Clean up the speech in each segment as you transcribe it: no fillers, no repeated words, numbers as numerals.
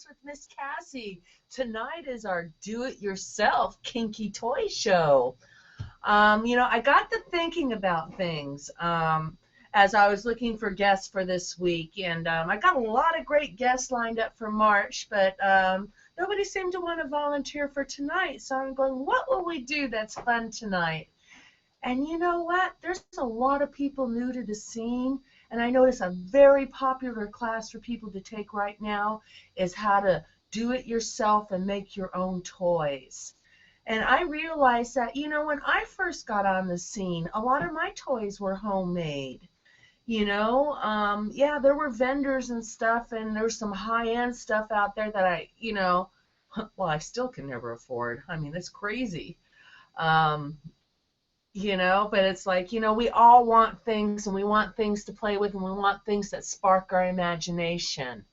Toys with Miss Cassie. Tonight is our do-it-yourself kinky toy show. I got to thinking about things as I was looking for guests for this week, and I got a lot of great guests lined up for March, but nobody seemed to want to volunteer for tonight, so I'm going, what will we do that's fun tonight? And you know what? There's a lot of people new to the scene, and I notice a very popular class for people to take right now is how to do it yourself and make your own toys. And I realized that, when I first got on the scene, a lot of my toys were homemade. Yeah, there were vendors and stuff, and there was some high-end stuff out there that well, I still can never afford. I mean, that's crazy. But it's like, we all want things, and we want things to play with, and we want things that spark our imagination.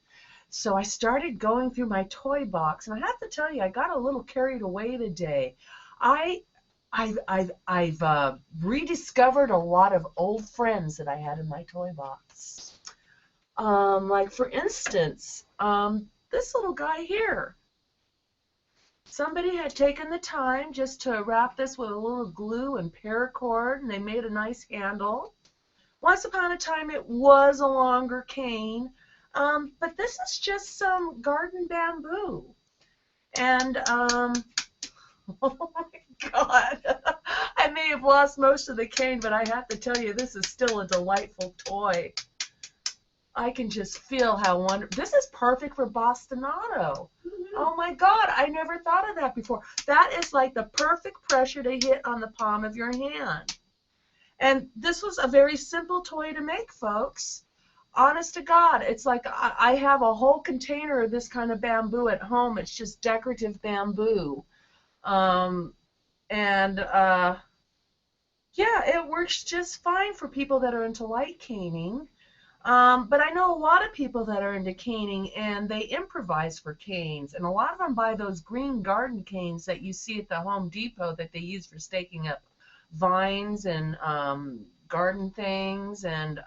So I started going through my toy box, and I have to tell you, I got a little carried away today. I've rediscovered a lot of old friends that I had in my toy box. Like, for instance, this little guy here. Somebody had taken the time just to wrap this with a little glue and paracord, and they made a nice handle. Once upon a time, it was a longer cane, but this is just some garden bamboo. And, oh my God, I may have lost most of the cane, but I have to tell you, this is still a delightful toy. I can just feel how wonderful. This is perfect for bastonado. Oh my God, I never thought of that before. That is like the perfect pressure to hit on the palm of your hand. And this was a very simple toy to make, folks. Honest to God, it's like I have a whole container of this kind of bamboo at home. It's just decorative bamboo. Yeah, it works just fine for people that are into light caning. But I know a lot of people that are into caning, and they improvise for canes, and a lot of them buy those green garden canes that you see at the Home Depot that they use for staking up vines and garden things, and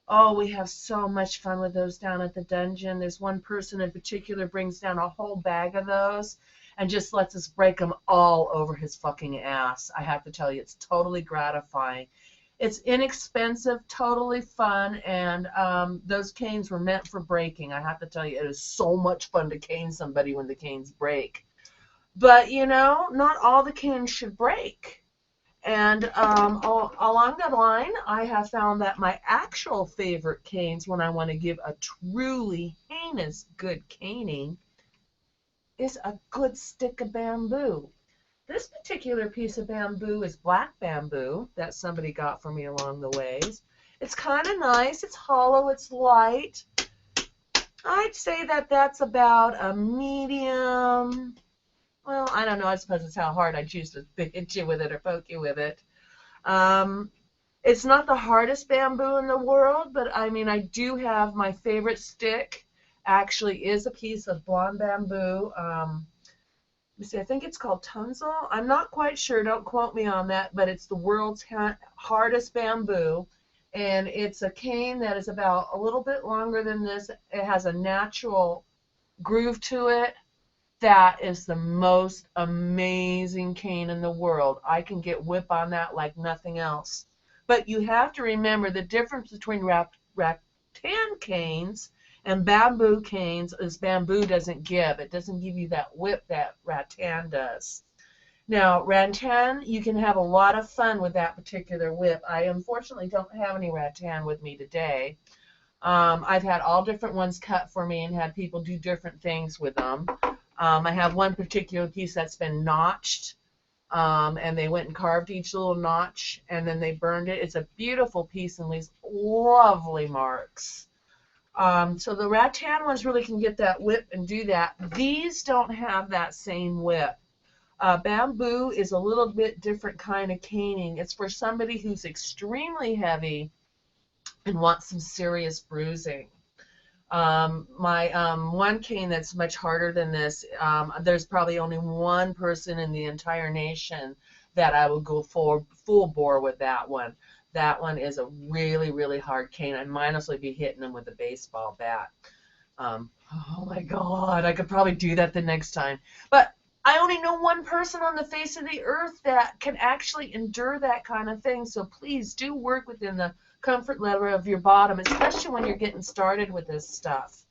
oh, we have so much fun with those down at the dungeon. There's one person in particular brings down a whole bag of those and just lets us break them all over his fucking ass. I have to tell you, it's totally gratifying. It's inexpensive, totally fun, and those canes were meant for breaking. I have to tell you, it is so much fun to cane somebody when the canes break. But, not all the canes should break. And along that line, I have found that my actual favorite canes, when I want to give a truly heinous good caning, is a good stick of bamboo. This particular piece of bamboo is black bamboo that somebody got for me along the ways. It's kind of nice. It's hollow. It's light. I'd say that that's about a medium. Well, I don't know. I suppose it's how hard I choose to hit you with it or poke you with it. It's not the hardest bamboo in the world, but I mean, I do have my favorite stick. Actually, is a piece of blonde bamboo. See, I think it's called Tunzel. I'm not quite sure. Don't quote me on that, but it's the world's hardest bamboo, and it's a cane that is about a little bit longer than this. It has a natural groove to it. That is the most amazing cane in the world. I can get whip on that like nothing else. But you have to remember the difference between rattan canes and bamboo canes is bamboo doesn't give. It doesn't give you that whip that rattan does. Now, rattan, you can have a lot of fun with that particular whip. I unfortunately don't have any rattan with me today. I've had all different ones cut for me and had people do different things with them. I have one particular piece that's been notched, and they went and carved each little notch, and then they burned it. It's a beautiful piece and leaves lovely marks. So the rattan ones really can get that whip and do that. These don't have that same whip. Bamboo is a little bit different kind of caning. It's for somebody who's extremely heavy and want some serious bruising. My one cane that's much harder than this, there's probably only one person in the entire nation that I would go full bore with that one. That one is a really, really hard cane. I might as well be hitting them with a baseball bat. Oh my God, I could probably do that the next time. But I only know one person on the face of the earth that can actually endure that kind of thing. So please do work within the comfort level of your bottom, especially when you're getting started with this stuff.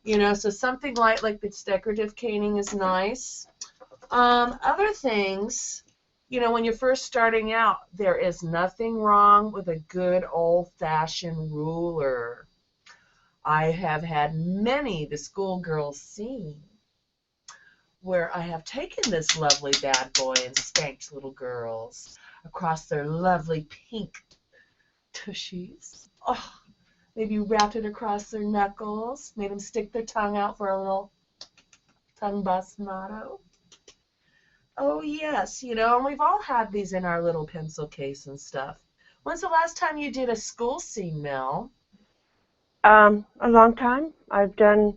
You know, so something light like this decorative caning is nice. Other things, you know, when you're first starting out, there is nothing wrong with a good old-fashioned ruler. I have had many the schoolgirls seen where I have taken this lovely bad boy and spanked little girls across their lovely pink tushies. Oh, maybe wrapped it across their knuckles, made them stick their tongue out for a little tongue bastinado. Oh, yes, you know, and we've all had these in our little pencil case and stuff. When's the last time you did a school scene, Mel? A long time. I've done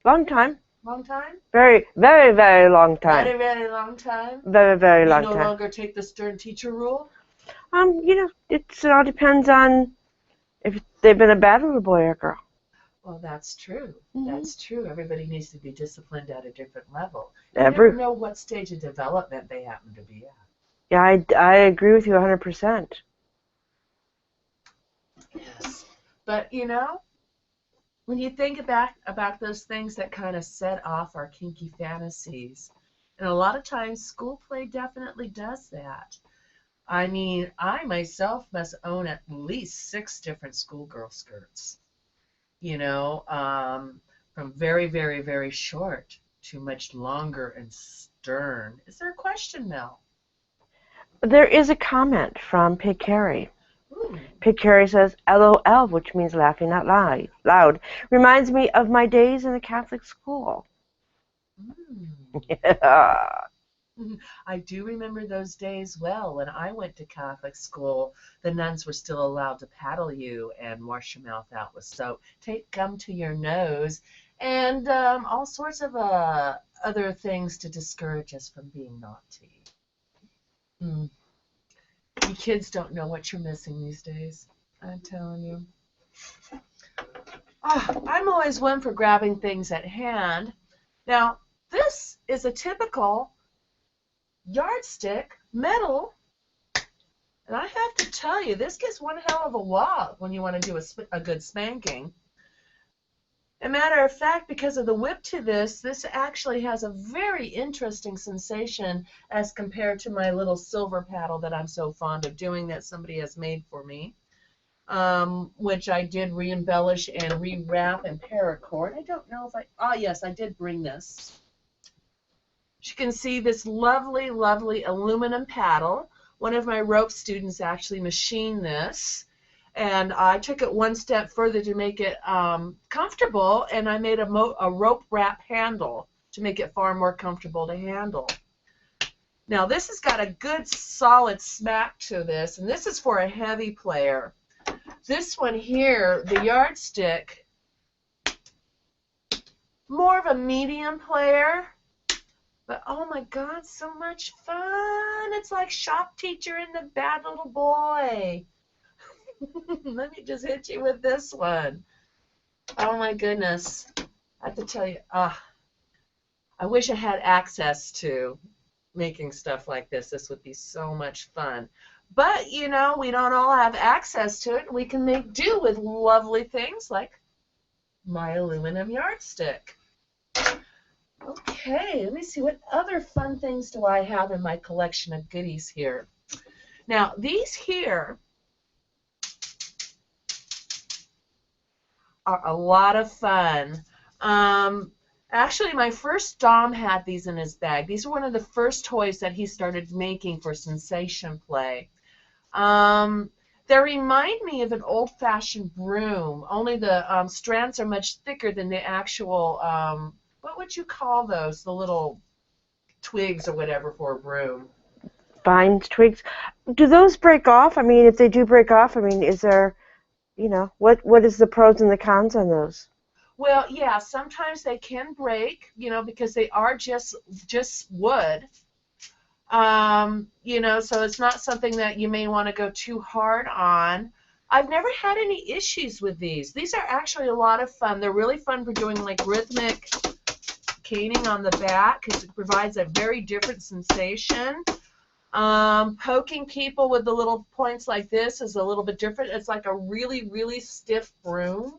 long time. Long time? Very, very, very long time. Very, very long time? Very, very long You no time. longer take the stern teacher rule? You know, it all depends on if they've been a bad little boy or girl. Well, that's true. Mm-hmm. That's true. Everybody needs to be disciplined at a different level. You Every- never know what stage of development they happen to be at. Yeah, I agree with you 100%. Yes. But, you know, when you think about those things that kind of set off our kinky fantasies, and a lot of times school play definitely does that. I mean, I myself must own at least 6 different schoolgirl skirts. You know, from very, very, very short to much longer and stern. Is there a question, Mel? There is a comment from Pig Carrie. Ooh. Pig Carrie says, LOL, which means laughing out loud. Reminds me of my days in the Catholic school. Yeah. I do remember those days well. When I went to Catholic school, the nuns were still allowed to paddle you and wash your mouth out with soap, take gum to your nose, and all sorts of other things to discourage us from being naughty. You kids don't know what you're missing these days. I'm telling you. Oh, I'm always one for grabbing things at hand. Now, this is a typical yardstick, metal, and I have to tell you, this gets one hell of a wallop when you want to do a good spanking. As a matter of fact, because of the whip to this actually has a very interesting sensation as compared to my little silver paddle that I'm so fond of doing that somebody has made for me, which I did re-embellish and re-wrap and paracord. I don't know if yes, I did bring this. You can see this lovely, lovely aluminum paddle. One of my rope students actually machined this, and I took it one step further to make it comfortable, and I made a rope wrap handle to make it far more comfortable to handle. Now this has got a good solid smack to this, and this is for a heavy player. This one here, the yardstick, more of a medium player. But oh my God, so much fun. It's like shop teacher and the bad little boy. Let me just hit you with this one. Oh my goodness. I have to tell you, I wish I had access to making stuff like this. This would be so much fun. But, you know, we don't all have access to it. We can make do with lovely things like my aluminum yardstick. Okay, let me see, what other fun things do I have in my collection of goodies here? Now, these here are a lot of fun. Actually, my first Dom had these in his bag. These are one of the first toys that he started making for sensation play. They remind me of an old-fashioned broom, only the strands are much thicker than the actual what would you call those? The little twigs or whatever for a broom. Vines, twigs. Do those break off? I mean, if they do break off, I mean, is there, you know, what is the pros and the cons on those? Well, yeah, sometimes they can break, you know, because they are just wood. You know, so it's not something that you may want to go too hard on. I've never had any issues with these. These are actually a lot of fun. They're really fun for doing like rhythmic caning on the back because it provides a very different sensation. Poking people with the little points like this is a little bit different. It's like a really, really stiff broom.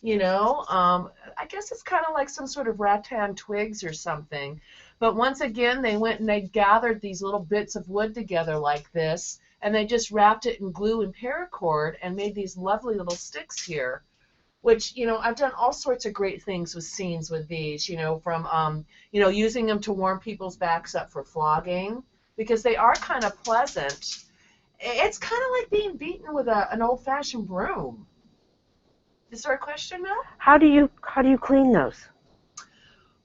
You know, I guess it's kind of like some sort of rattan twigs or something. But once again, they went and they gathered these little bits of wood together like this, and they just wrapped it in glue and paracord and made these lovely little sticks here. Which, you know, I've done all sorts of great things with scenes with these, you know, from, you know, using them to warm people's backs up for flogging, because they are kind of pleasant. It's kind of like being beaten with an old-fashioned broom. Is there a question, Mel? How do you clean those?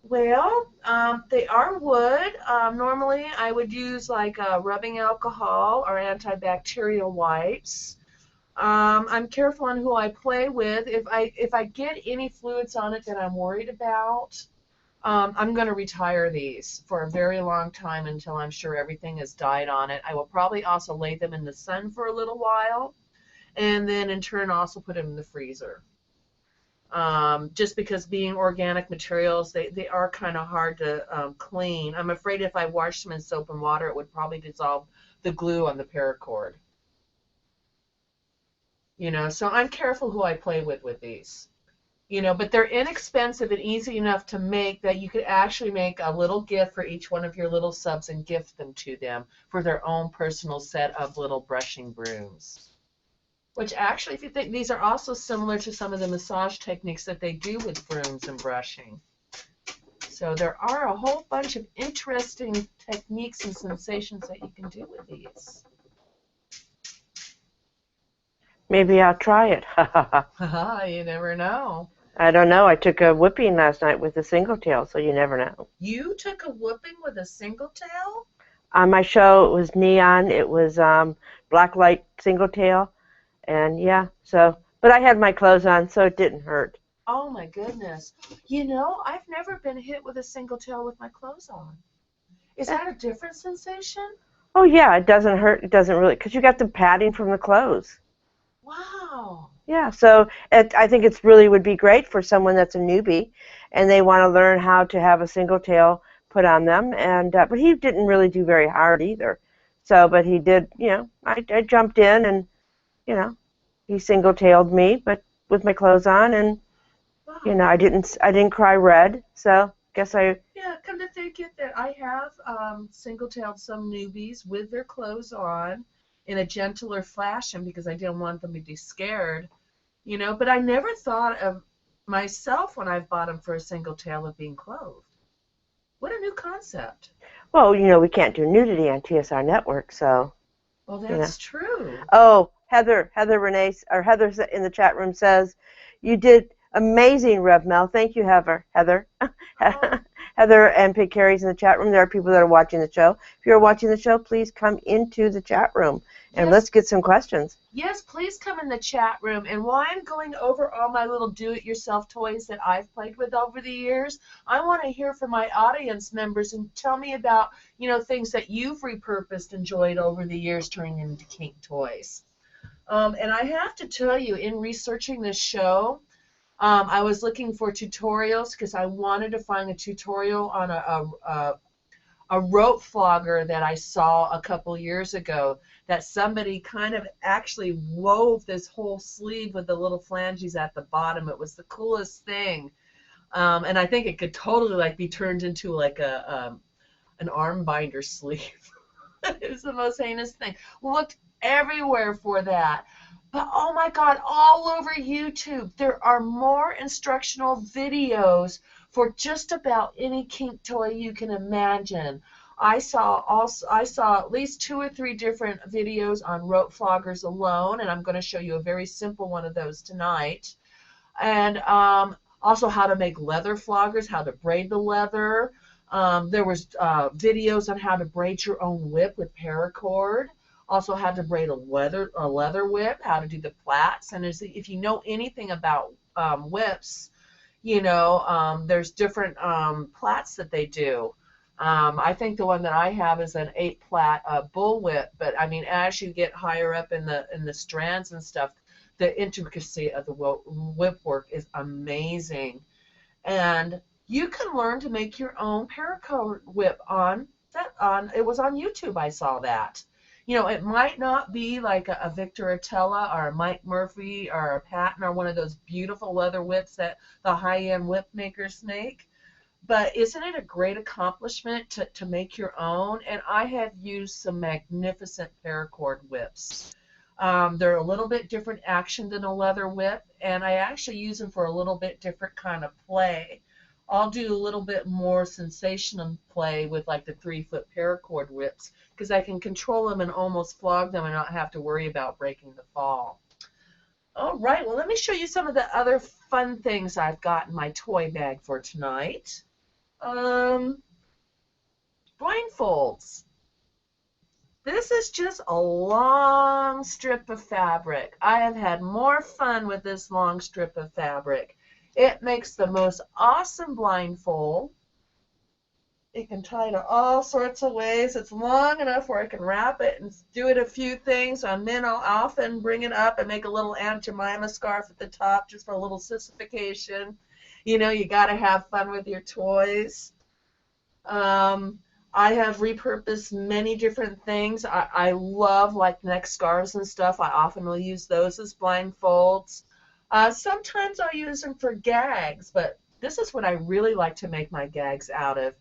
Well, they are wood. Normally, I would use like rubbing alcohol or antibacterial wipes. I'm careful on who I play with. If I get any fluids on it that I'm worried about, I'm going to retire these for a very long time until I'm sure everything has died on it. I will probably also lay them in the sun for a little while, and then in turn also put them in the freezer. Just because being organic materials, they are kind of hard to clean. I'm afraid if I washed them in soap and water, it would probably dissolve the glue on the paracord. You know, so I'm careful who I play with these. You know, but they're inexpensive and easy enough to make that you could actually make a little gift for each one of your little subs and gift them to them for their own personal set of little brushing brooms. Which actually, if you think, these are also similar to some of the massage techniques that they do with brooms and brushing. So there are a whole bunch of interesting techniques and sensations that you can do with these. Maybe I'll try it. You never know. I don't know. I took a whipping last night with a single tail, so you never know. You took a whooping with a single tail? On my show, it was neon. It was black light single tail. And yeah, so, but I had my clothes on, so it didn't hurt. Oh my goodness. You know, I've never been hit with a single tail with my clothes on. Is that a different sensation? Oh yeah, it doesn't hurt. It doesn't really, because you got the padding from the clothes. Wow. Yeah, so I think it's really would be great for someone that's a newbie, and they want to learn how to have a single tail put on them. And but he didn't really do very hard either. So, but he did. You know, I jumped in and, you know, he single-tailed me, but with my clothes on, and Wow. you know, I didn't cry red, so guess I. Yeah, come to think it, that I have single-tailed some newbies with their clothes on in a gentler fashion because I didn't want them to be scared, you know. But I never thought of myself when I've bought them for a single tail of being clothed. What a new concept. Well, you know, we can't do nudity on TSR Network, so. Well, that's true. Oh, Heather Renee, or Heather in the chat room says, you did amazing, Rev Mel. Thank you, Heather. Heather and Pig Carrie's in the chat room. There are people that are watching the show. If you're watching the show, please come into the chat room and let's get some questions. Yes, please come in the chat room. And while I'm going over all my little do-it-yourself toys that I've played with over the years, I want to hear from my audience members and tell me about, you know, things that you've repurposed, enjoyed over the years, turning into kink toys. And I have to tell you, in researching this show, I was looking for tutorials because I wanted to find a tutorial on a rope flogger that I saw a couple years ago that somebody kind of actually wove this whole sleeve with the little flanges at the bottom. It was the coolest thing. And I think it could totally like be turned into like an arm binder sleeve. It was the most heinous thing. Looked everywhere for that. But oh my God, all over YouTube, there are more instructional videos for just about any kink toy you can imagine. I saw at least 2 or 3 different videos on rope floggers alone, and I'm going to show you a very simple one of those tonight. And also how to make leather floggers, how to braid the leather. There was videos on how to braid your own whip with paracord. Also how to braid a leather whip, how to do the plaits. And if you know anything about whips, you know, there's different plaits that they do. I think the one that I have is an 8-plat bull whip, but I mean, as you get higher up in the strands and stuff, the intricacy of the whip work is amazing. And you can learn to make your own paracord whip it was on YouTube I saw that. You know, it might not be like a Victor Attella or a Mike Murphy or a Patton or one of those beautiful leather whips that the high-end whip makers make, but isn't it a great accomplishment to make your own? And I have used some magnificent paracord whips. They're a little bit different action than a leather whip, and I actually use them for a little bit different kind of play. I'll do a little bit more sensational play with like the 3-foot paracord whips because I can control them and almost flog them and not have to worry about breaking the fall. All right, well, let me show you some of the other fun things I've got in my toy bag for tonight. Blindfolds. This is just a long strip of fabric. I have had more fun with this long strip of fabric. It makes the most awesome blindfold. You can tie it all sorts of ways. It's long enough where I can wrap it and do it a few things, and then I'll often bring it up and make a little Aunt Jemima scarf at the top just for a little sissification. You know, you got to have fun with your toys. I have repurposed many different things. I love like neck scarves and stuff. I often will use those as blindfolds. Sometimes I'll use them for gags, but this is what I really like to make my gags out of.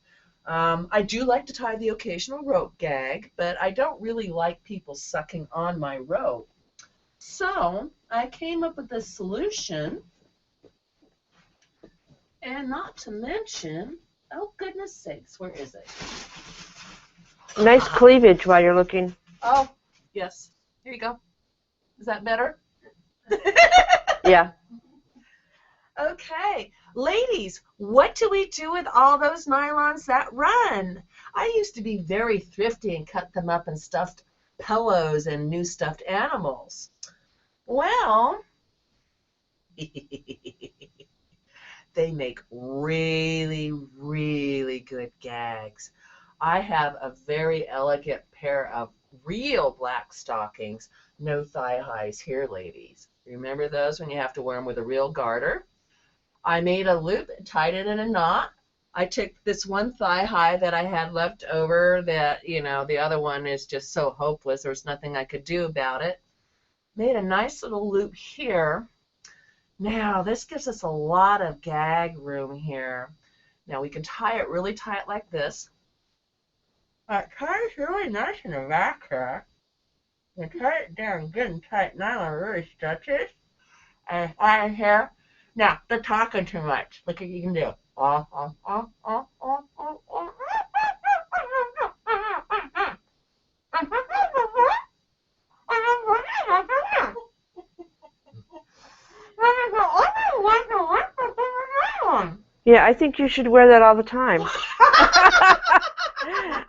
I do like to tie the occasional rope gag, but I don't really like people sucking on my rope. So I came up with this solution, and not to mention, oh goodness sakes, where is it? Nice cleavage while you're looking. Oh, yes. Here you go. Is that better? Yeah. Okay. Ladies, what do we do with all those nylons that run? I used to be very thrifty and cut them up and stuffed pillows and new stuffed animals. Well, they make really, really good gags. I have a very elegant pair of real black stockings, no thigh highs here, ladies. Remember those when you have to wear them with a real garter? I made a loop and tied it in a knot. I took this one thigh high that I had left over that, you know, the other one is just so hopeless. There was nothing I could do about it. Made a nice little loop here. Now, this gives us a lot of gag room here. Now, we can tie it really tight like this. It ties really nice in the back here. You tie it down good and tight nylon really stretches. And right here. Now, they're talking too much. Look what you can do. Yeah, I think you should wear that all the time.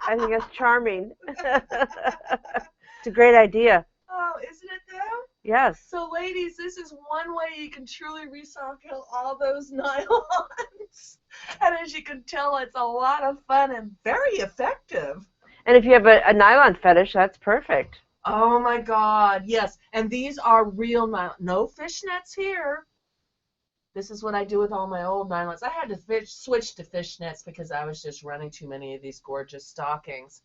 I think that's charming. It's a great idea. Oh, isn't it though? Yes. So, ladies, this is one way you can truly recycle all those nylons. And as you can tell, it's a lot of fun and very effective. And if you have a nylon fetish, that's perfect. Oh, my God, yes. And these are real nylon. No fishnets here. This is what I do with all my old nylons. I had to switch to fishnets because I was just running too many of these gorgeous stockings.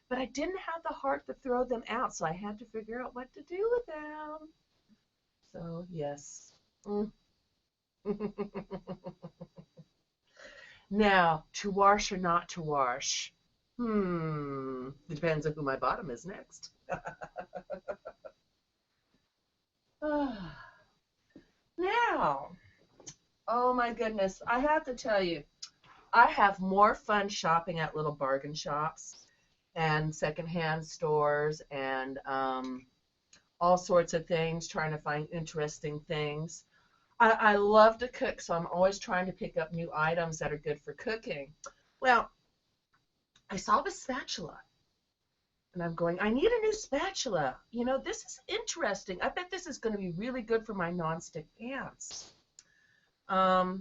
But I didn't have the heart to throw them out, so I had to figure out what to do with them. So, yes. Now, to wash or not to wash? Depends on who my bottom is next. Now, oh my goodness, I have to tell you, I have more fun shopping at little bargain shops and secondhand stores and all sorts of things, trying to find interesting things. I love to cook, so I'm always trying to pick up new items that are good for cooking. Well, I saw the spatula, and I'm going, I need a new spatula. You know, this is interesting. I bet this is going to be really good for my nonstick pans. Well,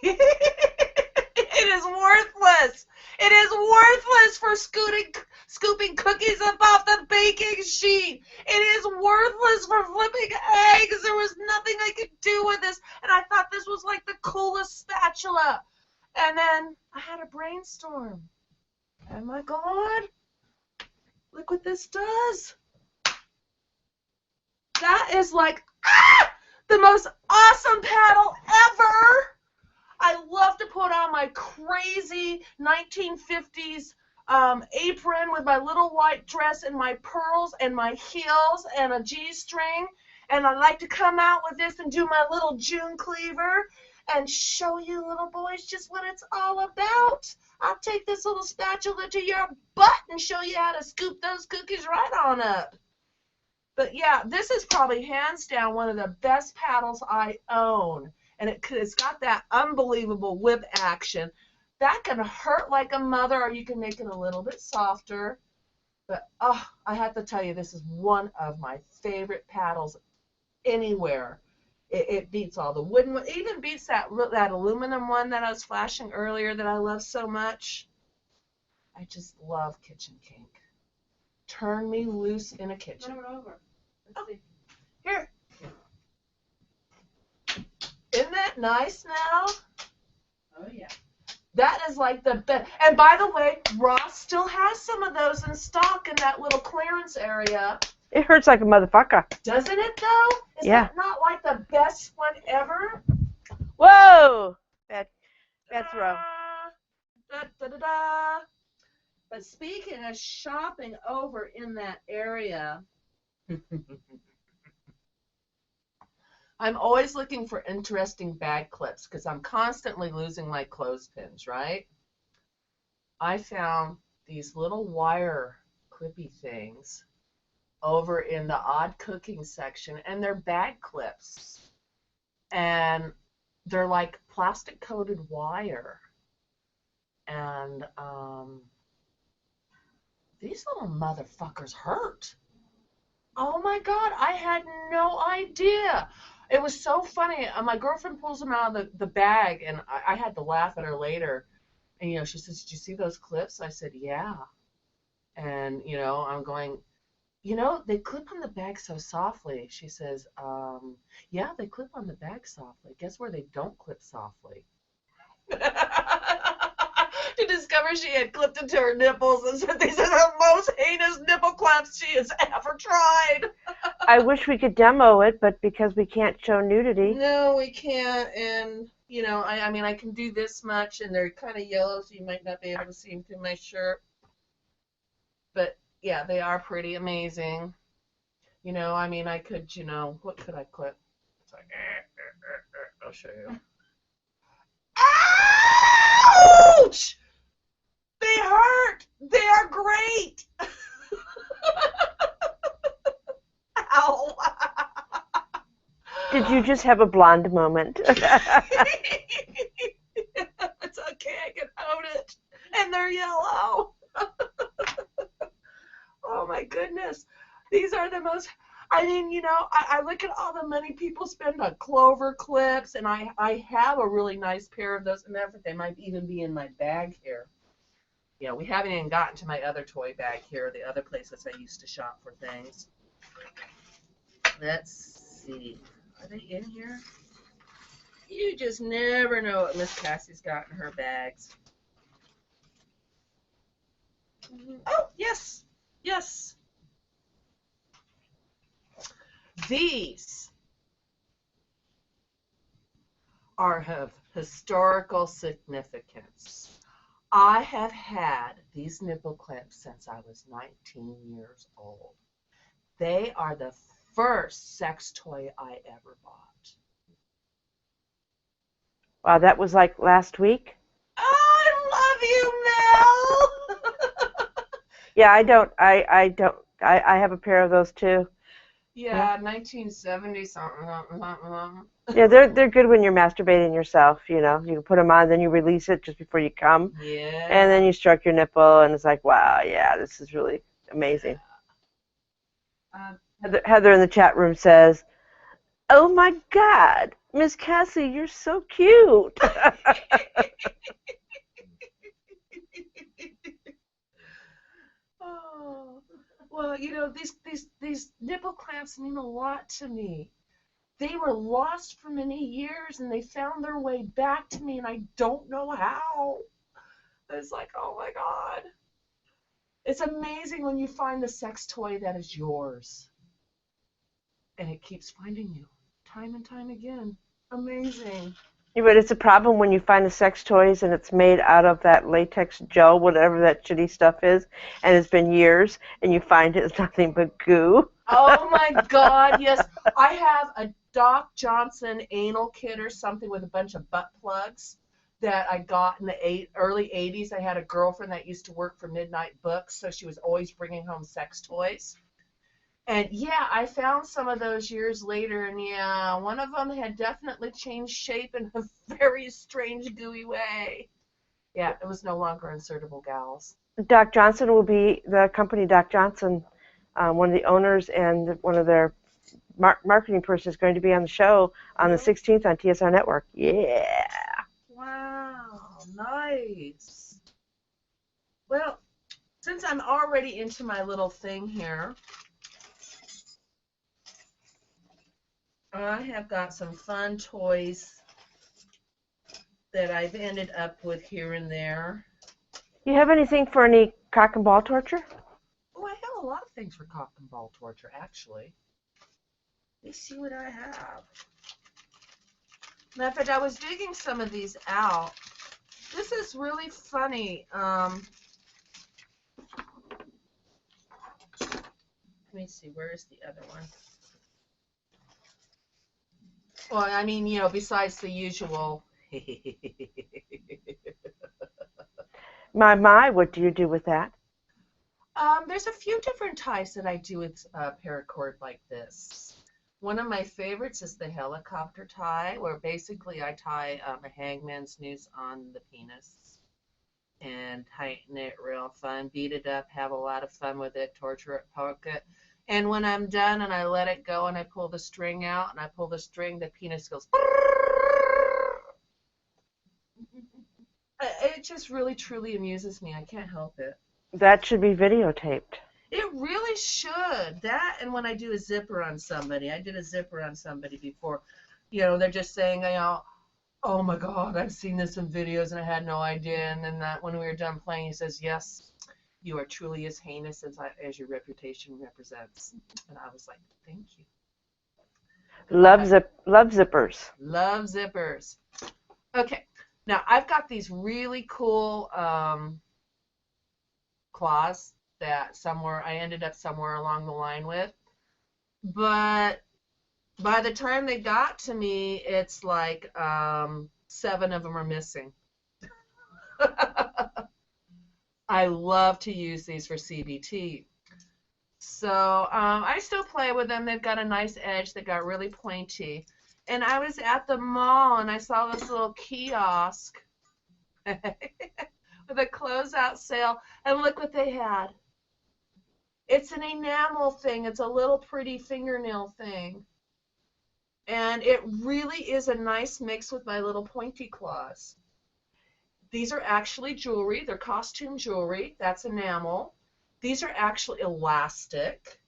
it is worthless. It is worthless for scooping cookies up off the baking sheet. It is worthless for flipping eggs. There was nothing I could do with this, and I thought this was like the coolest spatula. And then I had a brainstorm. Oh my God, look what this does. That is like, the most awesome paddle ever. I love to put on my crazy 1950s apron with my little white dress and my pearls and my heels and a G-string. And I like to come out with this and do my little June cleaver and show you little boys just what it's all about. I'll take this little spatula to your butt and show you how to scoop those cookies right on up. But yeah, this is probably hands down one of the best paddles I own. And it's got that unbelievable whip action. That can hurt like a mother, or you can make it a little bit softer. But oh, I have to tell you, this is one of my favorite paddles anywhere. It beats all the wooden ones. It even beats that aluminum one that I was flashing earlier that I love so much. I just love Kitchen Kink. Turn me loose in a kitchen. Turn it over. Let's see. Here. Isn't that nice now? Oh, yeah. That is like the best. And by the way, Ross still has some of those in stock in that little clearance area. It hurts like a motherfucker. Doesn't it, though? Is that not like the best one ever? Whoa! Bad throw. Da, da, da, da. But speaking of shopping over in that area, I'm always looking for interesting bag clips because I'm constantly losing my clothespins, right? I found these little wire clippy things over in the odd cooking section, and they're bag clips. And they're like plastic coated wire. And these little motherfuckers hurt. Oh my God, I had no idea. It was so funny. My girlfriend pulls them out of the bag, and I had to laugh at her later. And, you know, she says, "Did you see those clips?" I said, "Yeah." And, you know, I'm going, "You know, they clip on the bag so softly." She says, "Yeah, they clip on the bag softly. Guess where they don't clip softly?" To discover she had clipped into her nipples and said these are the most heinous nipple clamps she has ever tried. I wish we could demo it, but because we can't show nudity. No, we can't. And, you know, I mean, I can do this much, and they're kind of yellow, so you might not be able to see them through my shirt. But, yeah, they are pretty amazing. You know, I mean, I could, you know, what could I clip? It's like, I'll show you. Ouch! They hurt. They are great. Ow. Did you just have a blonde moment? It's okay. I can own it. And they're yellow. Oh, my goodness. These are the most... I mean, you know, I look at all the money people spend on clover clips, and I have a really nice pair of those, and they might even be in my bag here. You know, we haven't even gotten to my other toy bag here, the other places I used to shop for things. Let's see. Are they in here? You just never know what Miss Cassie's got in her bags. Oh, yes. Yes. These are of historical significance. I have had these nipple clamps since I was 19 years old. They are the first sex toy I ever bought. Wow, that was like last week? Oh, I love you, Mel! Yeah, I have a pair of those too. Yeah, 1970 something. Yeah, they're good when you're masturbating yourself, you know. You can put them on, then you release it just before you come. Yeah. And then you stroke your nipple, and it's like, wow, yeah, this is really amazing. Heather in the chat room says, "Oh my God, Miss Cassie, you're so cute." Well, these nipple clamps mean a lot to me. They were lost for many years, and they found their way back to me, and I don't know how. It's like, oh my God. It's amazing when you find the sex toy that is yours, and it keeps finding you time and time again. Amazing. Yeah, but it's a problem when you find the sex toys and it's made out of that latex gel, whatever that shitty stuff is, and it's been years, and you find it's nothing but goo. Oh my God, yes. I have a Doc Johnson anal kit or something with a bunch of butt plugs that I got in the early 80s. I had a girlfriend that used to work for Midnight Books, so she was always bringing home sex toys. And yeah, I found some of those years later, and yeah, one of them had definitely changed shape in a very strange, gooey way. Yeah, it was no longer insertable, gals. Doc Johnson will be the company. Doc Johnson, one of the owners and one of their marketing person, is going to be on the show on the Really? 16th on TSR Network. Yeah. Wow, nice. Well, since I'm already into my little thing here, I have got some fun toys that I've ended up with here and there. You have anything for any cock and ball torture? Oh, I have a lot of things for cock and ball torture, actually. Let's see what I have. Matter of fact, I was digging some of these out. This is really funny. Let me see, where is the other one? Well, I mean, besides the usual. My, what do you do with that? There's a few different ties that I do with paracord like this. One of my favorites is the helicopter tie, where basically I tie a hangman's noose on the penis and tighten it real fun, beat it up, have a lot of fun with it, torture it, poke it. And when I'm done and I let it go and I pull the string out and I pull the string, the penis goes. It just really, truly amuses me. I can't help it. That should be videotaped. It really should. That and when I do a zipper on somebody. I did a zipper on somebody before. They're just saying, oh my God, I've seen this in videos and I had no idea. And then that when we were done playing, he says, yes, you are truly as heinous as your reputation represents. And I was like, thank you. Love zippers. Love zippers. Okay. Now I've got these really cool claws that I ended up somewhere along the line with. But by the time they got to me, it's like 7 of them are missing. I love to use these for CBT. So I still play with them. They've got a nice edge. They got really pointy. And I was at the mall and I saw this little kiosk with a closeout sale. And look what they had. It's an enamel thing. It's a little pretty fingernail thing. And it really is a nice mix with my little pointy claws. These are actually jewelry. They're costume jewelry. That's enamel. These are actually elastic.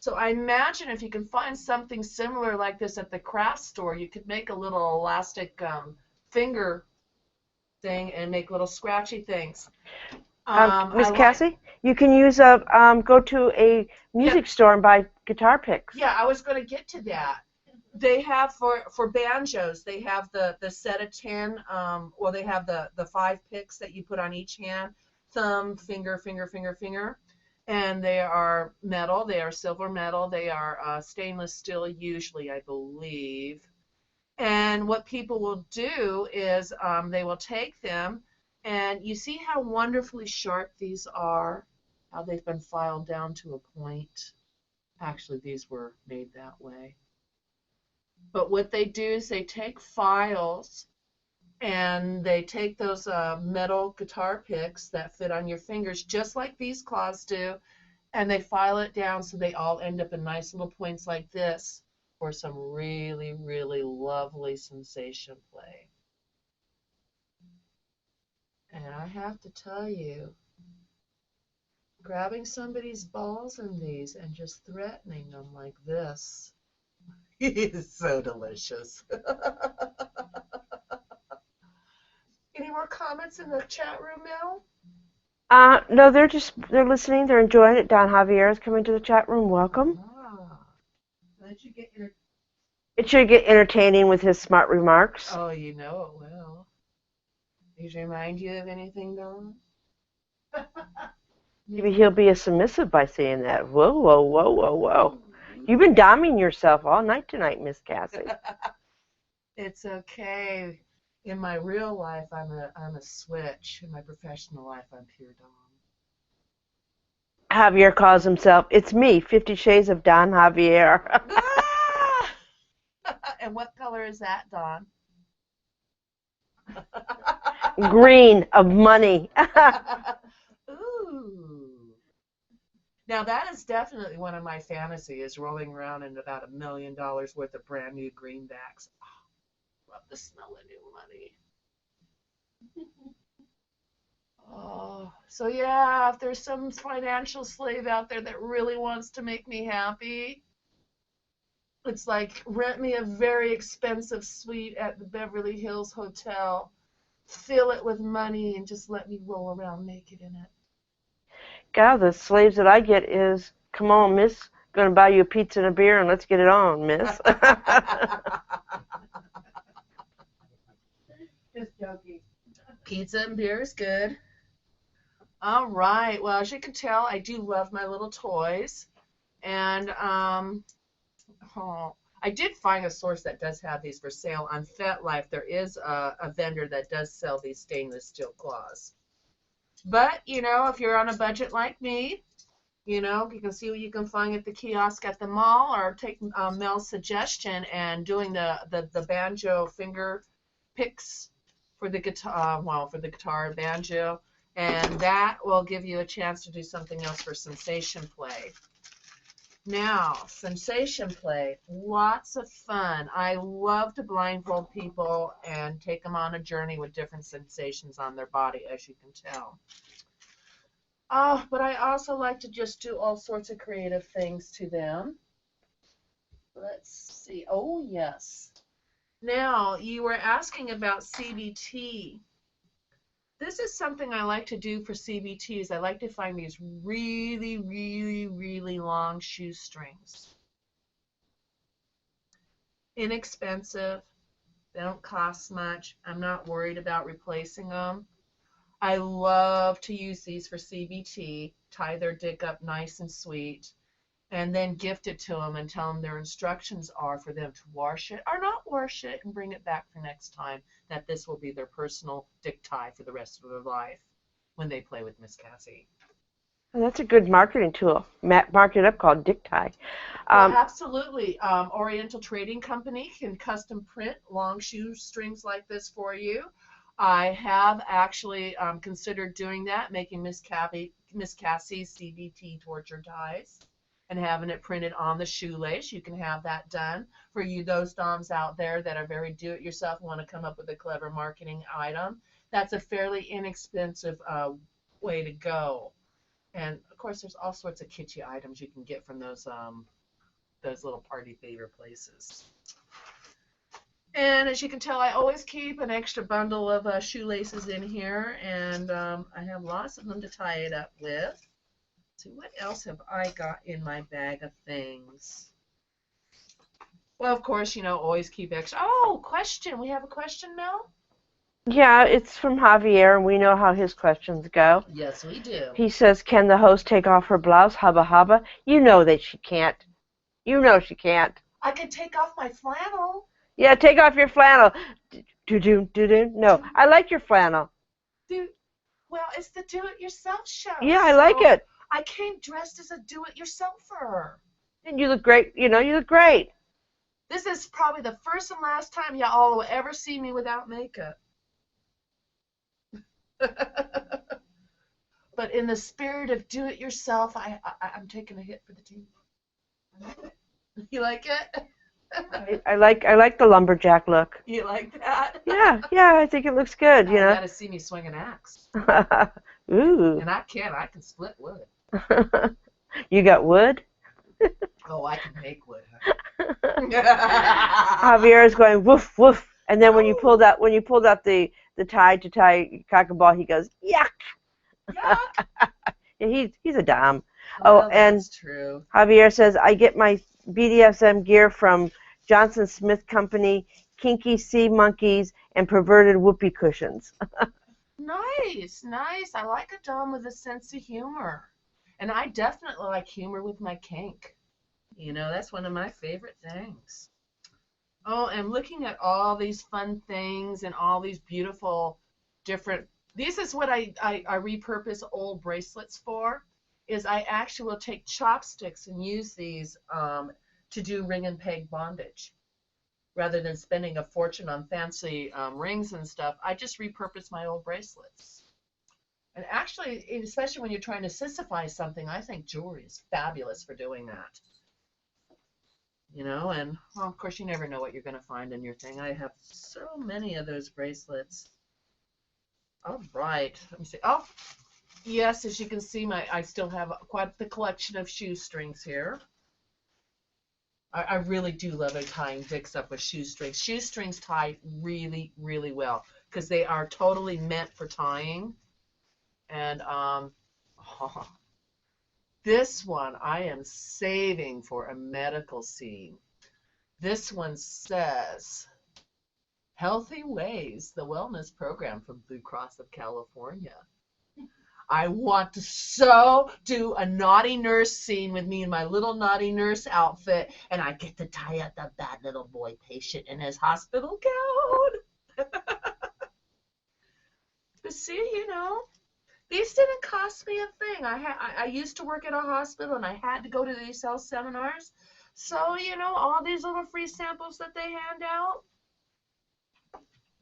So I imagine if you can find something similar like this at the craft store, you could make a little elastic finger thing and make little scratchy things. Miss Cassie, you can use go to a music store and buy guitar picks. Yeah, I was going to get to that. They have for banjos, they have the set of 10, or they have the 5 picks that you put on each hand, thumb, finger, finger, finger, finger. And they are metal. They are silver metal. They are stainless steel, usually, I believe. And what people will do is they will take them, and you see how wonderfully sharp these are, how they've been filed down to a point. Actually, these were made that way. But what they do is they take files and they take those metal guitar picks that fit on your fingers, just like these claws do, and they file it down so they all end up in nice little points like this for some really, really lovely sensation play. And I have to tell you, Grabbing somebody's balls in these and just threatening them like this. It is so delicious. Any more comments in the chat room, Mel? No, they're listening. They're enjoying it. Don Javier is coming to the chat room. Welcome. That you get It should get entertaining with his smart remarks. Oh, you know it will. Does it remind you of anything, Don? Maybe he'll be a submissive by saying that. Whoa, whoa, whoa, whoa, whoa. You've been doming yourself all night tonight, Miss Cassie. It's okay. In my real life, I'm a switch. In my professional life, I'm pure Dom. Javier calls himself, it's me, 50 Shades of Don Javier. Ah! And what color is that, Don? Green of money. Ooh. Now that is definitely one of my fantasies, is rolling around in about $1 million worth of brand new greenbacks. Oh, love the smell of new money. Oh, so yeah, if there's some financial slave out there that really wants to make me happy, it's like rent me a very expensive suite at the Beverly Hills Hotel, fill it with money, and just let me roll around naked in it. God, the slaves that I get is, come on, miss, gonna buy you a pizza and a beer and let's get it on, miss. Just joking. Pizza and beer is good. All right. Well, as you can tell, I do love my little toys. And I did find a source that does have these for sale on FetLife. There is a vendor that does sell these stainless steel claws. But, if you're on a budget like me, you can see what you can find at the kiosk at the mall, or take Mel's suggestion and doing the banjo finger picks for the guitar, for the guitar and banjo. And that will give you a chance to do something else for sensation play. Now, sensation play, lots of fun. I love to blindfold people and take them on a journey with different sensations on their body, as you can tell. Oh, but I also like to just do all sorts of creative things to them. Let's see. Oh, yes. Now, you were asking about CBT. This is something I like to do for CBTs. I like to find these really, really, really long shoestrings. Inexpensive. They don't cost much. I'm not worried about replacing them. I love to use these for CBT, tie their dick up nice and sweet, and then gift it to them and tell them their instructions are for them to wash it or not wash it and bring it back for next time, that this will be their personal dick tie for the rest of their life when they play with Miss Cassie. Well, that's a good marketing tool. Mark it up, called Dick Tie. Well, absolutely. Oriental Trading Company can custom print long shoestrings like this for you. I have actually considered doing that, making Miss Cassie's CBT torture ties and having it printed on the shoelace. You can have that done for you, those doms out there that are very do-it-yourself, want to come up with a clever marketing item. That's a fairly inexpensive way to go. And of course, there's all sorts of kitschy items you can get from those little party favor places. And as you can tell, I always keep an extra bundle of shoelaces in here, and I have lots of them to tie it up with. Let's see, what else have I got in my bag of things? Well, of course, always keep extra. Oh, question. We have a question, Mel? Yeah, it's from Javier, and we know how his questions go. Yes, we do. He says, can the host take off her blouse? Hubba hubba. You know that she can't. You know she can't. I can take off my flannel. Yeah, take off your flannel. Do-do. No, I like your flannel. Well, it's the do-it-yourself show. Yeah, I like it. I came dressed as a do-it-yourselfer. And you look great. You look great. This is probably the first and last time y'all will ever see me without makeup. But in the spirit of do-it-yourself, I'm taking a hit for the team. You like it? I like the lumberjack look. You like that? Yeah, I think it looks good. You gotta see me swing an axe. Ooh. And I can split wood. You got wood? Oh, I can make wood. Javier's going woof woof, and then Oh, when you pulled out the tie to tie cock and ball, he goes yuck. yuck. Yeah, he's a dom. Oh, Well, and that's true. Javier says I get my BDSM gear from Johnson Smith Company, kinky sea monkeys, and perverted whoopee cushions. Nice, nice. I like a dom with a sense of humor. And I definitely like humor with my kink. You know, that's one of my favorite things. Oh, and looking at all these fun things and all these beautiful different, this is what I repurpose old bracelets for, is I actually will take chopsticks and use these to do ring and peg bondage. Rather than spending a fortune on fancy rings and stuff, I just repurpose my old bracelets. And actually, especially when you're trying to sissifiy something, I think jewelry is fabulous for doing that. You know, and well, of course, you never know what you're going to find in your thing. I have so many of those bracelets. All right, let me see. Oh, yes, as you can see, I still have quite the collection of shoestrings here. I really do love tying dicks up with shoestrings. Shoestrings tie really, really well because they are totally meant for tying. And this one I am saving for a medical scene. This one says, Healthy Ways, the wellness program from Blue Cross of California. I want to so do a naughty nurse scene with me in my little naughty nurse outfit, and I get to tie up the bad little boy patient in his hospital gown. But see, you know, these didn't cost me a thing. I used to work at a hospital, and I had to go to these health seminars. So, you know, all these little free samples that they hand out,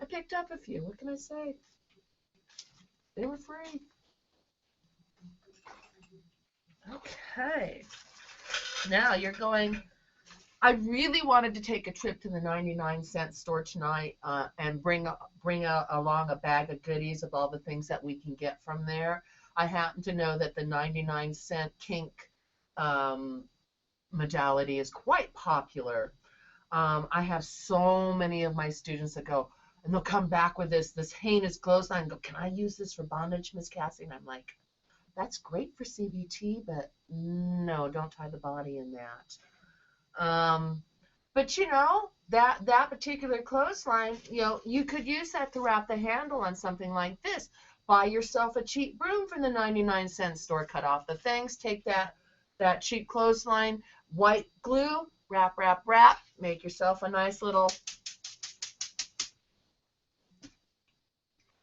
I picked up a few. What can I say? They were free. Okay. Now you're going. I really wanted to take a trip to the 99-cent store tonight and along a bag of goodies of all the things that we can get from there. I happen to know that the 99-cent kink um, modality is quite popular. I have so many of my students that go, and they'll come back with this heinous clothesline and go, can I use this for bondage, Miss Cassie? And I'm like, that's great for CBT, but no, don't tie the body in that. But you know, that particular clothesline, you know, you could use that to wrap the handle on something like this. Buy yourself a cheap broom from the 99-cent store, cut off the things, take that cheap clothesline, white glue, wrap, wrap, wrap, make yourself a nice little,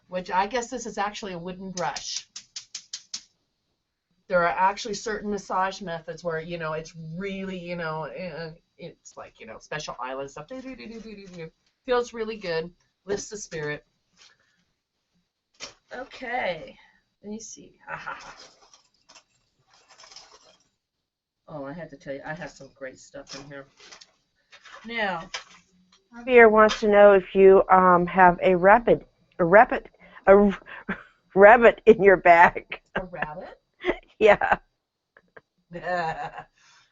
which I guess this is actually a wooden brush. There are actually certain massage methods where, you know, it's really, you know, it's like, you know, special island stuff. Feels really good. Lifts the spirit. Okay. Let me see. Oh, I had to tell you, I have some great stuff in here. Now, Javier wants to know if you have a rabbit in your bag. a rabbit? Yeah.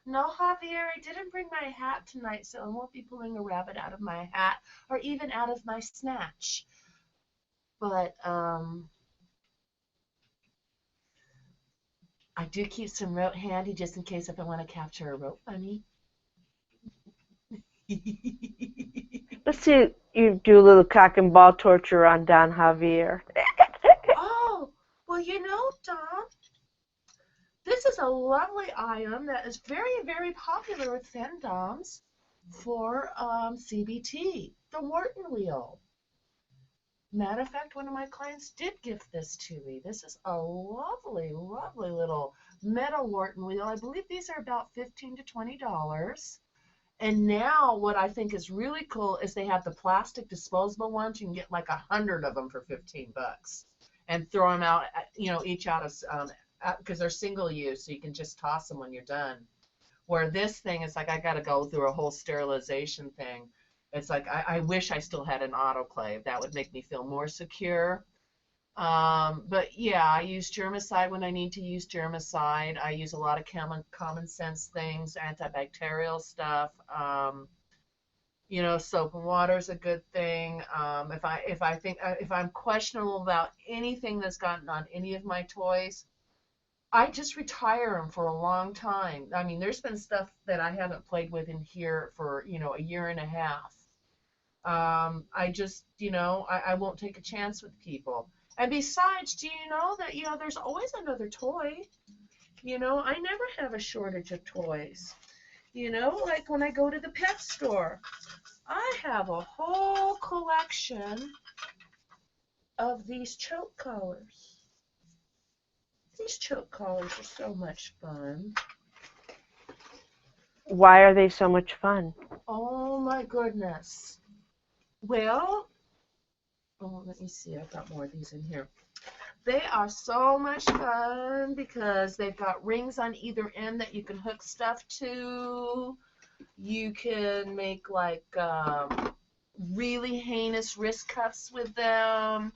No, Javier, I didn't bring my hat tonight, so I won't be pulling a rabbit out of my hat or even out of my snatch. But I do keep some rope handy just in case if I want to capture a rope bunny. Let's see you do a little cock and ball torture on Don Javier. Oh, well, you know, Dom, this is a lovely item that is very, very popular with femdoms for CBT, the Wharton wheel. Matter of fact, one of my clients did gift this to me. This is a lovely, lovely little metal Wharton wheel. I believe these are about $15 to $20. And now what I think is really cool is they have the plastic disposable ones. You can get like 100 of them for $15 and throw them out, you know, each out of, because they're single use, so you can just toss them when you're done. Where this thing is like, I got to go through a whole sterilization thing. It's like, I wish I still had an autoclave. That would make me feel more secure. But yeah, I use germicide when I need to use germicide. I use a lot of common sense things, antibacterial stuff. Soap and water is a good thing. If I'm questionable about anything that's gotten on any of my toys, I just retire them for a long time. I mean, there's been stuff that I haven't played with in here for, a year and a half. I just, I won't take a chance with people. And besides, do you know that, there's always another toy? I never have a shortage of toys. Like when I go to the pet store, I have a whole collection of these choke collars. These choke collars are so much fun. Why are they so much fun? Oh my goodness. Well, let me see. I've got more of these in here. They are so much fun because they've got rings on either end that you can hook stuff to. You can make like really heinous wrist cuffs with them.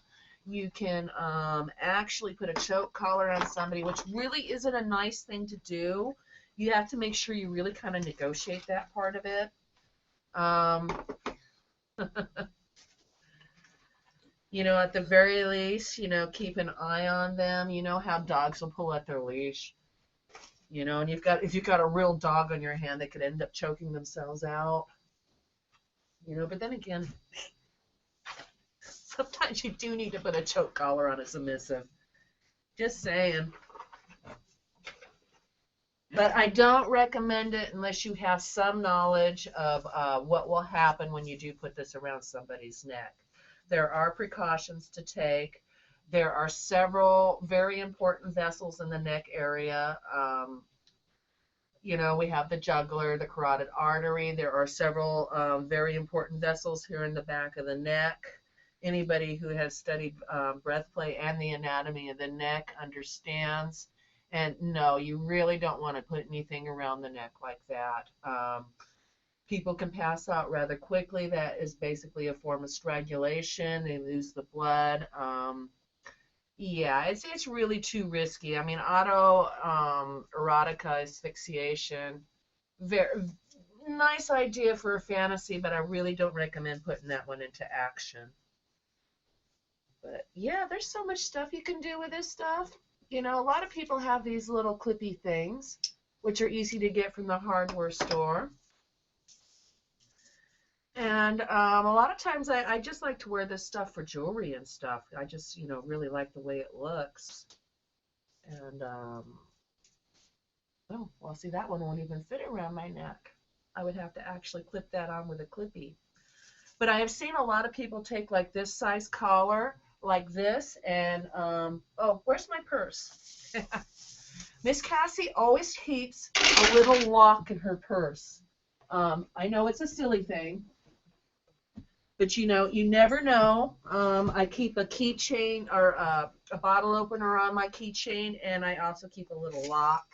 You can actually put a choke collar on somebody, which really isn't a nice thing to do. You have to make sure you really kind of negotiate that part of it. At the very least, keep an eye on them. You know how dogs will pull at their leash. And if you've got a real dog on your hand, they could end up choking themselves out. But then again, sometimes you do need to put a choke collar on a submissive. Just saying. But I don't recommend it unless you have some knowledge of what will happen when you do put this around somebody's neck. There are precautions to take. There are several very important vessels in the neck area. We have the jugular, the carotid artery. There are several very important vessels here in the back of the neck. Anybody who has studied breath play and the anatomy of the neck understands. And no, you really don't want to put anything around the neck like that. People can pass out rather quickly. That is basically a form of strangulation. They lose the blood. Yeah, it's really too risky. I mean, erotica asphyxiation, very nice idea for a fantasy, but I really don't recommend putting that one into action. But yeah, there's so much stuff you can do with this stuff. A lot of people have these little clippy things, which are easy to get from the hardware store. And a lot of times I just like to wear this stuff for jewelry and stuff. I just, really like the way it looks. And, oh, well, see, that one won't even fit around my neck. I would have to actually clip that on with a clippy. But I have seen a lot of people take like this size collar, like this, and, oh, where's my purse? Miss Cassie always keeps a little lock in her purse. I know it's a silly thing, but you never know. I keep a keychain or a bottle opener on my keychain, and I also keep a little lock.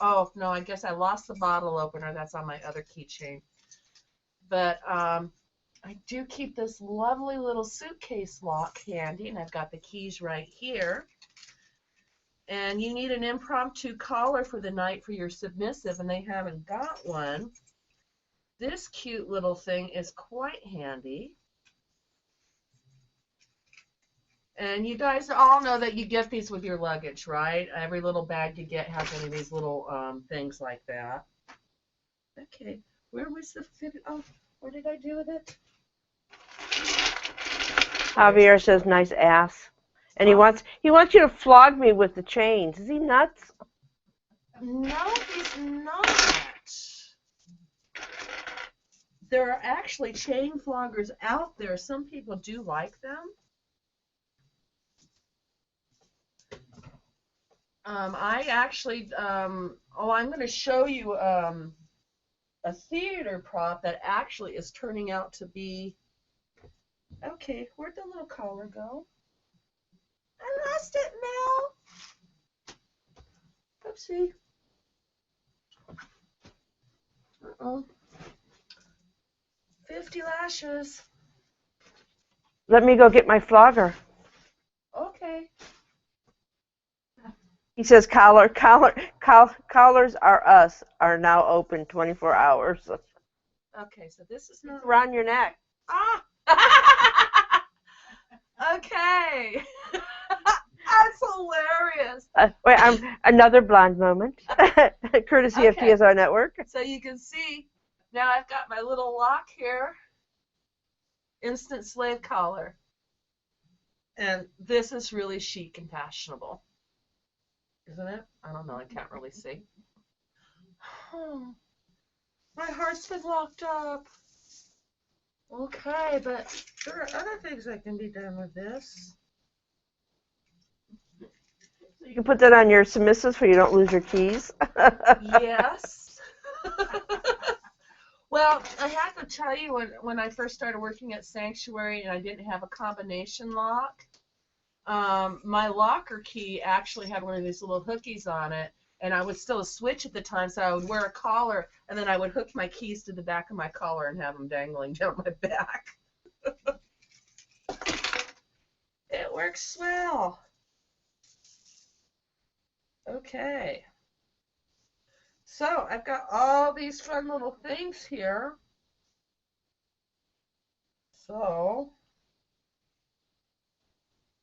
Oh, no, I guess I lost the bottle opener. That's on my other keychain. But I do keep this lovely little suitcase lock handy, and I've got the keys right here. And you need an impromptu collar for the night for your submissive, and they haven't got one. This cute little thing is quite handy. And you guys all know that you get these with your luggage, right? Every little bag you get has one of these little things like that. Okay, where was the fit? Oh, what did I do with it? Javier says nice ass. And he wants you to flog me with the chains. Is he nuts? No, he's not. There are actually chain floggers out there. Some people do like them. I actually, I'm going to show you a theater prop that actually is turning out to be, okay, where'd the little collar go? I lost it, Mel. Oopsie. Uh-oh. 50 lashes. Let me go get my flogger. He says collars are now open 24 hours. Okay, so this is not Around your neck. Ah! Okay. That's hilarious. Wait, another blonde moment, courtesy of Okay. TSR Network. So you can see now I've got my little lock here, instant slave collar. And this is really chic and fashionable. Isn't it? I don't know. I can't really see. Oh, my heart's been locked up. Okay, but there are other things that can be done with this. You can put that on your submissives so you don't lose your keys. Yes. Well, I have to tell you, when I first started working at Sanctuary and I didn't have a combination lock, my locker key actually had one of these little hookies on it, and I was still a switch at the time, so I would wear a collar, and then I would hook my keys to the back of my collar and have them dangling down my back. It works swell. Okay. So I've got all these fun little things here. So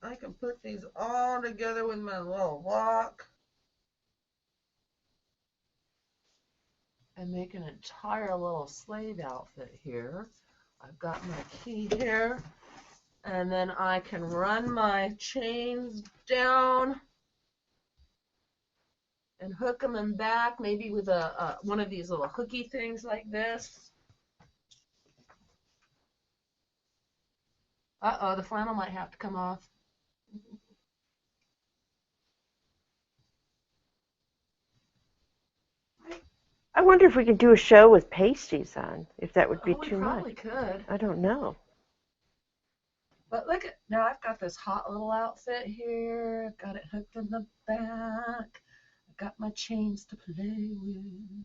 I can put these all together with my little lock and make an entire little slave outfit here. I've got my key here, and then I can run my chains down and hook them in back, maybe with one of these little hooky things like this. Uh-oh, the flannel might have to come off. I wonder if we could do a show with pasties on, if that would be too much. We probably could. I don't know. But look at, now I've got this hot little outfit here. I've got it hooked in the back. I've got my chains to play with.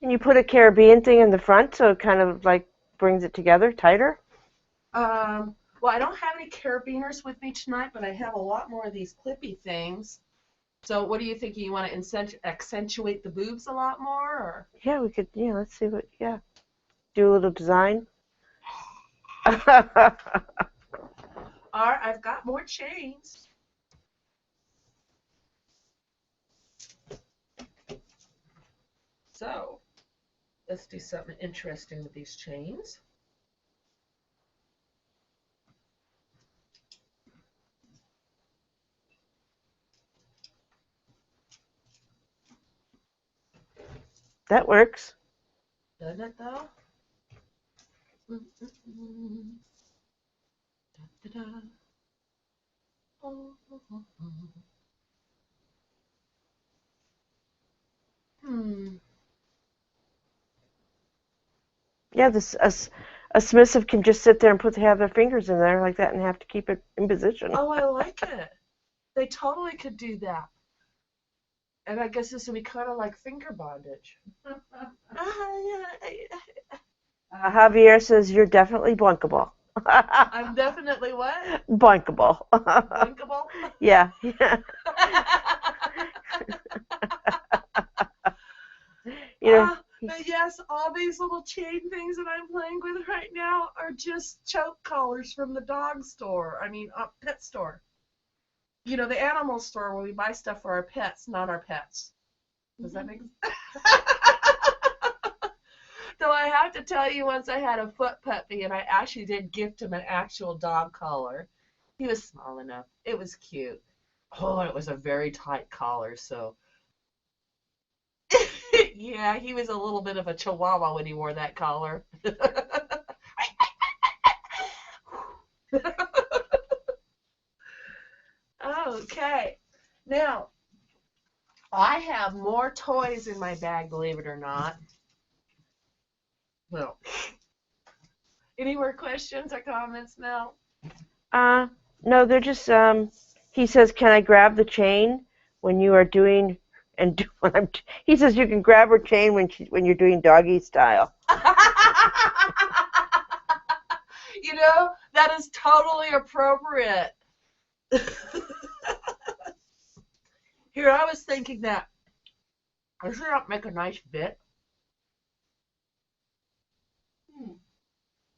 Can you put a Caribbean thing in the front so it kind of like brings it together tighter? Well, I don't have any carabiners with me tonight, but I have a lot more of these clippy things. So what do you think? You want to accentuate the boobs a lot more? Or? Yeah, we could, let's see what, do a little design. All right, I've got more chains. So let's do something interesting with these chains. That works. Doesn't it though? Da, da, da. Oh, oh, oh, oh. Yeah, a submissive can just sit there and have their fingers in there like that and have to keep it in position. Oh, I like it. They totally could do that. And I guess this would be kind of like finger bondage. Javier says you're definitely bunkable. I'm definitely what? Bunkable. Bunkable? Yeah. But yes, all these little chain things that I'm playing with right now are just choke collars from the dog store. I mean, pet store. You know, the animal store where we buy stuff for our pets, not our pets. Does that make sense? Though I have to tell you, once I had a foot puppy, and I actually did gift him an actual dog collar. He was small enough. It was cute. Oh, it was a very tight collar, so. Yeah, he was a little bit of a chihuahua when he wore that collar. Okay. Now, I have more toys in my bag, believe it or not. Well, any more questions or comments, Mel? No, they're just, he says, can I grab the chain when you are doing, he says you can grab her chain when you're doing doggy style. You know, that is totally appropriate. Here, I was thinking that I should not make a nice bit.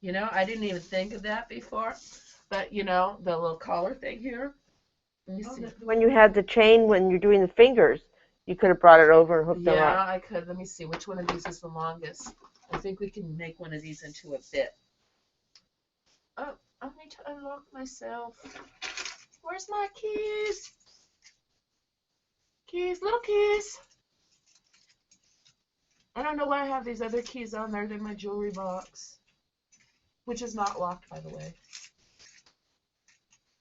You know, I didn't even think of that before. But, you know, the little collar thing here. Let me see. When you had the chain, when you're doing the fingers, you could have brought it over and hooked them Yeah, up. I could. Let me see. Which one of these is the longest? I think we can make one of these into a bit. Oh, I need to unlock myself. Where's my keys? Keys, little keys. I don't know why I have these other keys on there. They're in my jewelry box, which is not locked, by the way.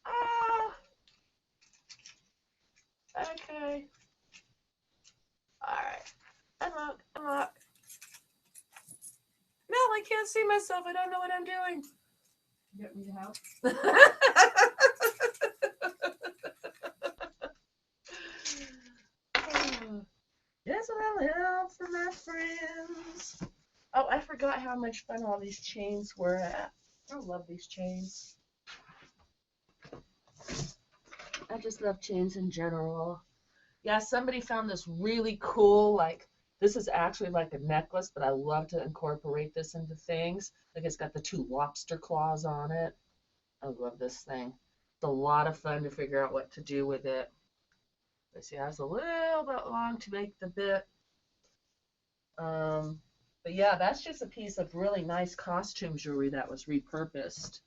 Ah, okay. All right. Unlock, unlock. No, I can't see myself. I don't know what I'm doing. You get me to help? Yes, a little help from my friends. Oh, I forgot how much fun all these chains were at. I love these chains. I just love chains in general. Yeah, somebody found this really cool, like, this is actually like a necklace, but I love to incorporate this into things. Like, it's got the 2 lobster claws on it. I love this thing. It's a lot of fun to figure out what to do with it. But see, I was a little bit long to make the bit. But yeah, that's just a piece of really nice costume jewelry that was repurposed.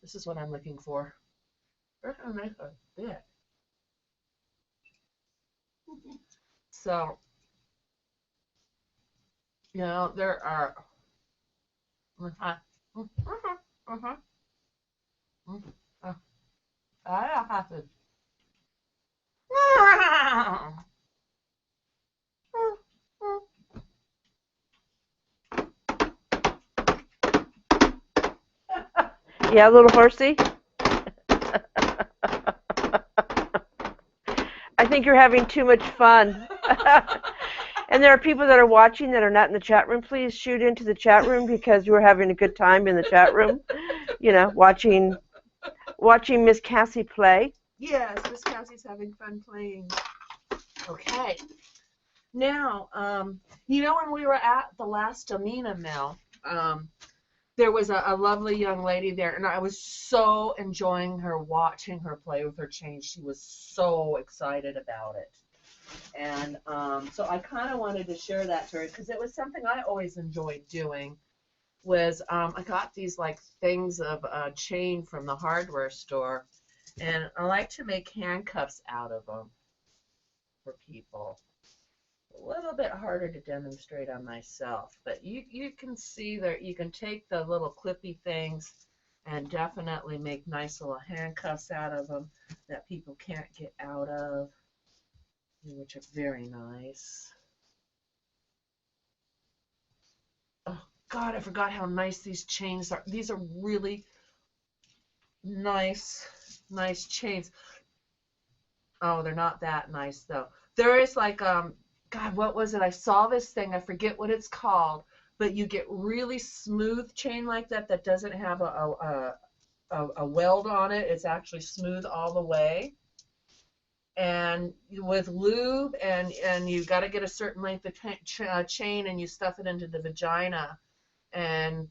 This is what I'm looking for. We're gonna make a bit. So, you know, there are. I have to. Yeah, little horsey? I think you're having too much fun. And there are people that are watching that are not in the chat room. Please shoot into the chat room because we're having a good time in the chat room. You know, watching Miss Cassie play. Yes, Miss Cassie's having fun playing. Okay. Now, you know, when we were at the last Amina mill, there was a lovely young lady there, and I was so enjoying her, watching her play with her chain. She was so excited about it. And so I kind of wanted to share that to her because it was something I always enjoyed doing. Was I got these like things of chain from the hardware store, and I like to make handcuffs out of them for people. A little bit harder to demonstrate on myself, but you can see that you can take the little clippy things and definitely make nice little handcuffs out of them that people can't get out of, which are very nice. Oh God, I forgot how nice these chains are. These are really nice chains. Oh, they're not that nice though. There is like God, what was it? I saw this thing. I forget what it's called, but you get really smooth chain like that that doesn't have a weld on it. It's actually smooth all the way. And with lube and you got to get a certain length of chain and you stuff it into the vagina and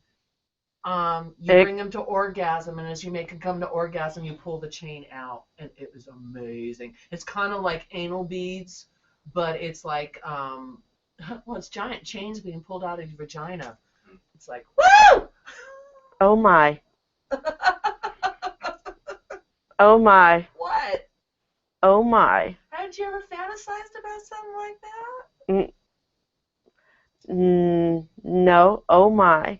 you bring them to orgasm, and as you make them come to orgasm, you pull the chain out, and it was amazing. It's kind of like anal beads, but it's like, well, it's giant chains being pulled out of your vagina. It's like, woo! Oh my. Oh my. What? Oh my. Haven't you ever fantasized about something like that? No. Oh my.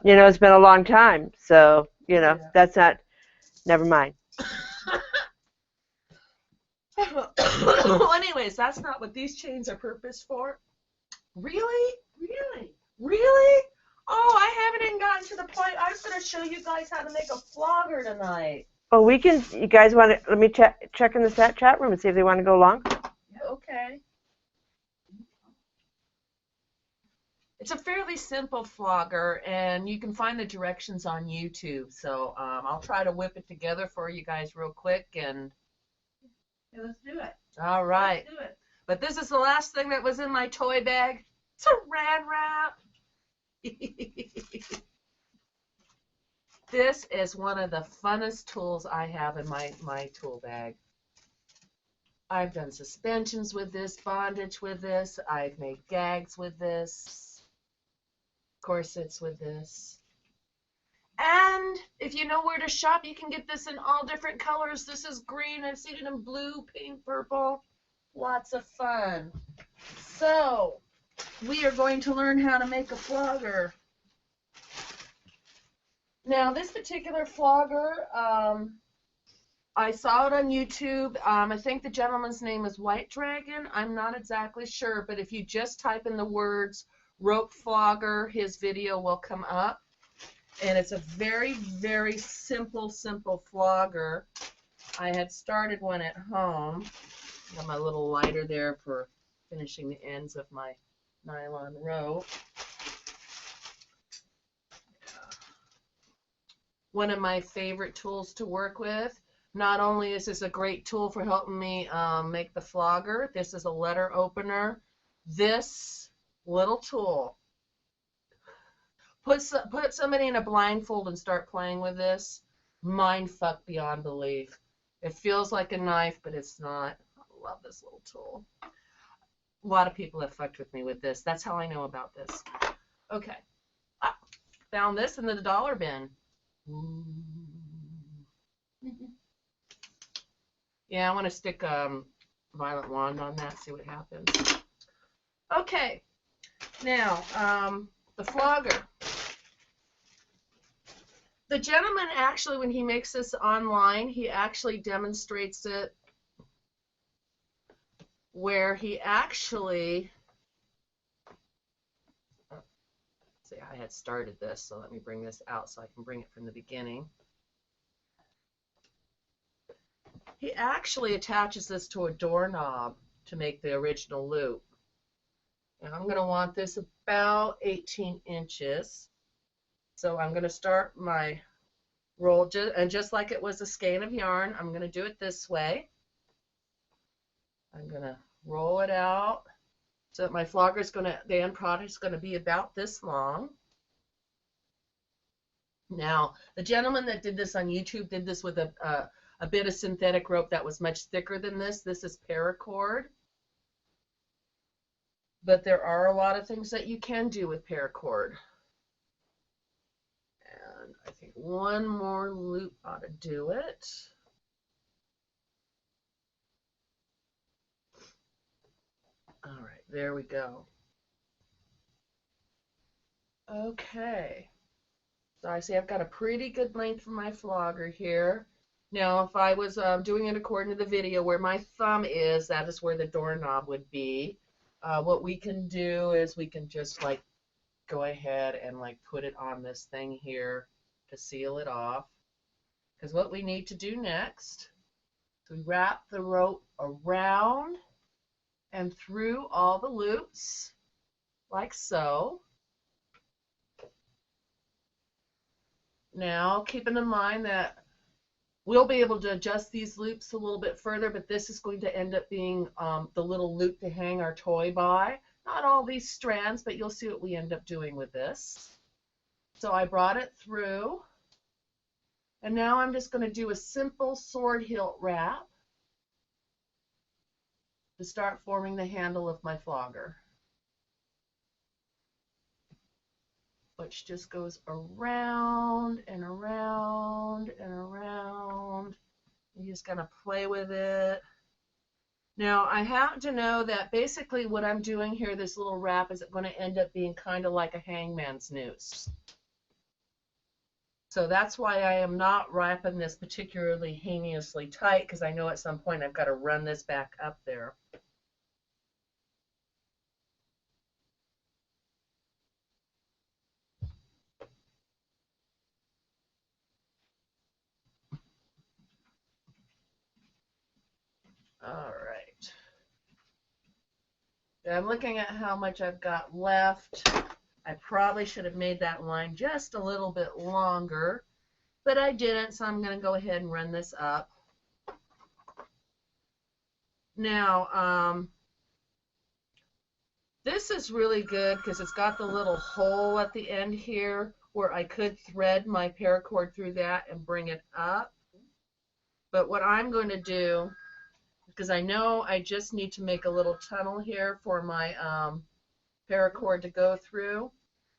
You know, it's been a long time, so, you know, yeah. That's not, never mind. Well, anyways, that's not what these chains are purposed for. Really? Really? Really? Oh, I haven't even gotten to the point. I was going to show you guys how to make a flogger tonight. Oh, we can, you guys want to, let me check in the chat room and see if they want to go along. Yeah, okay. It's a fairly simple flogger, and you can find the directions on YouTube. So I'll try to whip it together for you guys real quick. And Okay, let's do it. all right. Let's do it. But this is the last thing that was in my toy bag. Saran wrap. This is one of the funnest tools I have in my tool bag. I've done suspensions with this, bondage with this, I've made gags with this, corsets with this. And if you know where to shop, you can get this in all different colors. This is green, I've seen it in blue, pink, purple. Lots of fun. So, we are going to learn how to make a flogger. Now, this particular flogger, I saw it on YouTube. I think the gentleman's name is White Dragon. I'm not exactly sure, but if you just type in the words rope flogger, his video will come up. And it's a very, very simple flogger. I had started one at home. Got my little lighter there for finishing the ends of my nylon rope. One of my favorite tools to work with. Not only is this a great tool for helping me make the flogger, this is a letter opener. This little tool, put somebody in a blindfold and start playing with this, mind fuck beyond belief. It feels like a knife, but it's not. I love this little tool. A lot of people have fucked with me with this. That's how I know about this. Okay. Found this in the dollar bin. Yeah, I want to stick violet wand on that, see what happens. Okay, now the flogger. The gentleman actually, when he makes this online, he actually demonstrates it where he actually, see, I had started this, so let me bring this out so I can bring it from the beginning. He actually attaches this to a doorknob to make the original loop. And I'm going to want this about 18 inches. So I'm going to start my roll, and just like it was a skein of yarn, I'm going to do it this way. I'm going to roll it out so that my flogger is going to, the end product is going to be about this long. Now, the gentleman that did this on YouTube did this with a bit of synthetic rope that was much thicker than this. This is paracord. But there are a lot of things that you can do with paracord. And I think one more loop ought to do it. All right, there we go. Okay. So I see I've got a pretty good length for my flogger here. Now, if I was doing it according to the video, where my thumb is, that is where the doorknob would be. What we can do is we can just like go ahead and like put it on this thing here to seal it off. Because what we need to do next is we wrap the rope around and through all the loops, like so. Now, keeping in mind that we'll be able to adjust these loops a little bit further, but this is going to end up being the little loop to hang our toy by. Not all these strands, but you'll see what we end up doing with this. So I brought it through, and now I'm just going to do a simple sword hilt wrap to start forming the handle of my flogger, which just goes around and around and around. You're just going to play with it. Now, I have to know that basically what I'm doing here, this little wrap, is going to end up being kind of like a hangman's noose. So that's why I am not wrapping this particularly heinously tight, because I know at some point I've got to run this back up there. All right. I'm looking at how much I've got left. I probably should have made that line just a little bit longer, but I didn't, so I'm going to go ahead and run this up. Now, this is really good because it's got the little hole at the end here where I could thread my paracord through that and bring it up. But what I'm going to do, because I know I just need to make a little tunnel here for my paracord to go through,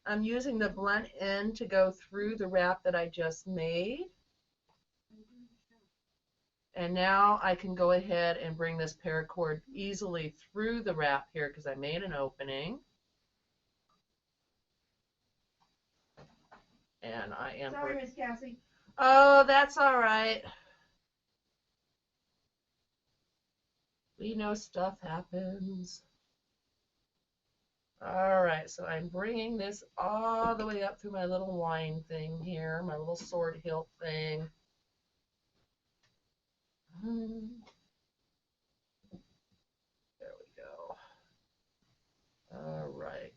I'm using the blunt end to go through the wrap that I just made. And now I can go ahead and bring this paracord easily through the wrap here because I made an opening. And I am... Sorry, Miss Cassie. Oh, that's all right. We know stuff happens. All right, so I'm bringing this all the way up through my little line thing here, my little sword hilt thing. There we go. All right.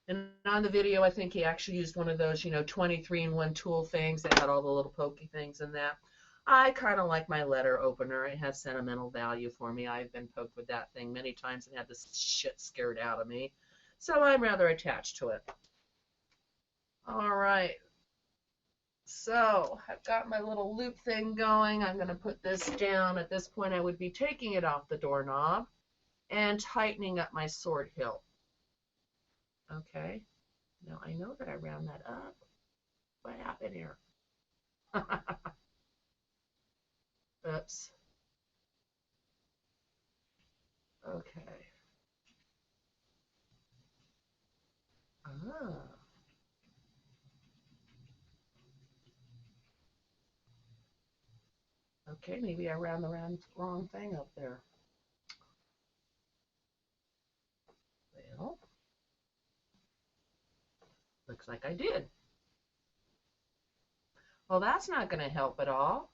And on the video, I think he actually used one of those, 23-in-1 tool things that had all the little pokey things in that. I kind of like my letter opener. It has sentimental value for me. I've been poked with that thing many times and had this shit scared out of me. So I'm rather attached to it. All right. So I've got my little loop thing going. I'm going to put this down. At this point, I would be taking it off the doorknob and tightening up my sword hilt. Okay. Now I know that I round that up. What happened here? Oops. Okay. Ah. Okay, maybe I round the wrong thing up there. Well, looks like I did. Well, that's not going to help at all.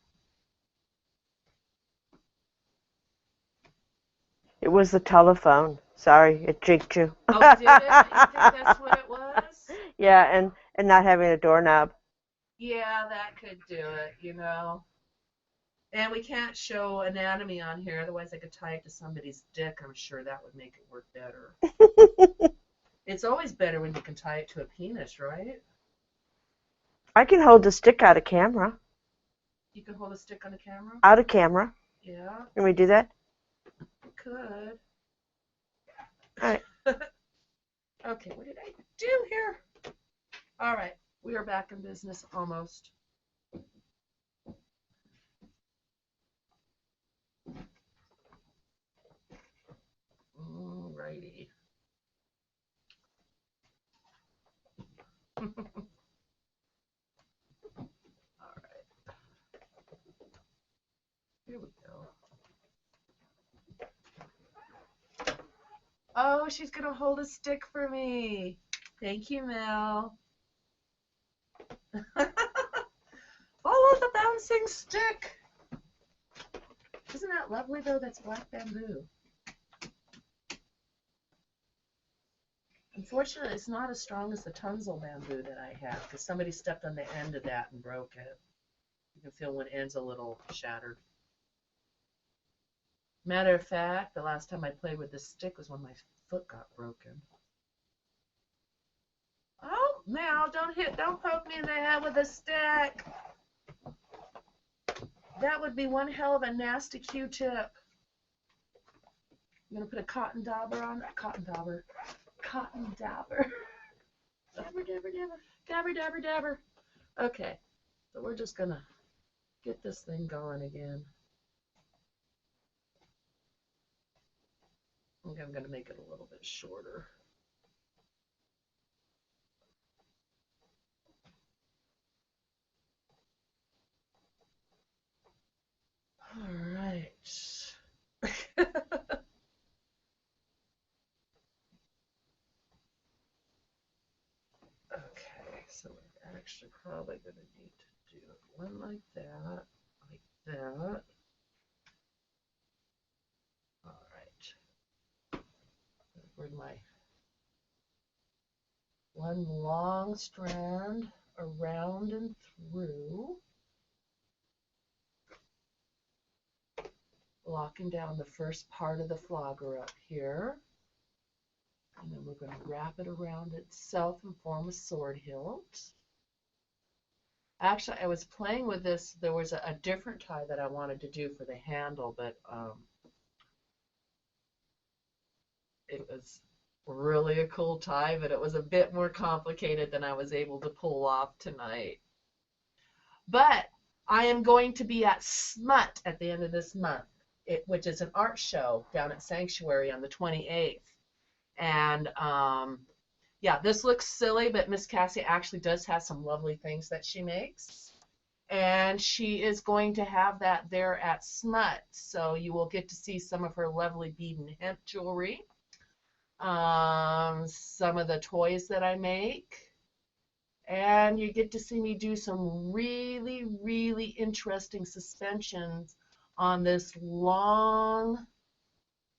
It was the telephone. Sorry, it jigged you. Oh, did it? You think that's what it was? Yeah, and not having a doorknob. Yeah, that could do it, And we can't show anatomy on here, otherwise I could tie it to somebody's dick. I'm sure that would make it work better. It's always better when you can tie it to a penis, right? I can hold the stick out of camera. You can hold a stick on the camera? Out of camera. Yeah. Can we do that? Could. All right. Okay, what did I do here? All right, we are back in business almost. Alrighty. All right. Here we go. Oh, she's gonna hold a stick for me. Thank you, Mel. Follow the bouncing stick. Isn't that lovely though? That's black bamboo. Unfortunately, it's not as strong as the Tunzel bamboo that I have because somebody stepped on the end of that and broke it. You can feel one end's a little shattered. Matter of fact, the last time I played with this stick was when my foot got broken. Oh, Mel, don't poke me in the head with a stick. That would be one hell of a nasty Q-tip. I'm going to put a cotton dauber on that. Cotton dauber. Dabber, dabber, dabber. Dabber, dabber, dabber. Okay, so we're just going to get this thing going again. Okay, I'm going to make it a little bit shorter. All right. Okay, so we're actually probably going to need to do one like that, like that. All right. Bring my one long strand around and through, locking down the first part of the flogger up here. And then we're going to wrap it around itself and form a sword hilt. Actually, I was playing with this. There was a different tie that I wanted to do for the handle, but it was really a cool tie, but it was a bit more complicated than I was able to pull off tonight. But I am going to be at SMUT at the end of this month, which is an art show down at Sanctuary on the 28th. And yeah, this looks silly, but Miss Cassie actually does have some lovely things that she makes. And she is going to have that there at SMUT. So you will get to see some of her lovely bead and hemp jewelry, some of the toys that I make, and you get to see me do some really, really interesting suspensions on this long,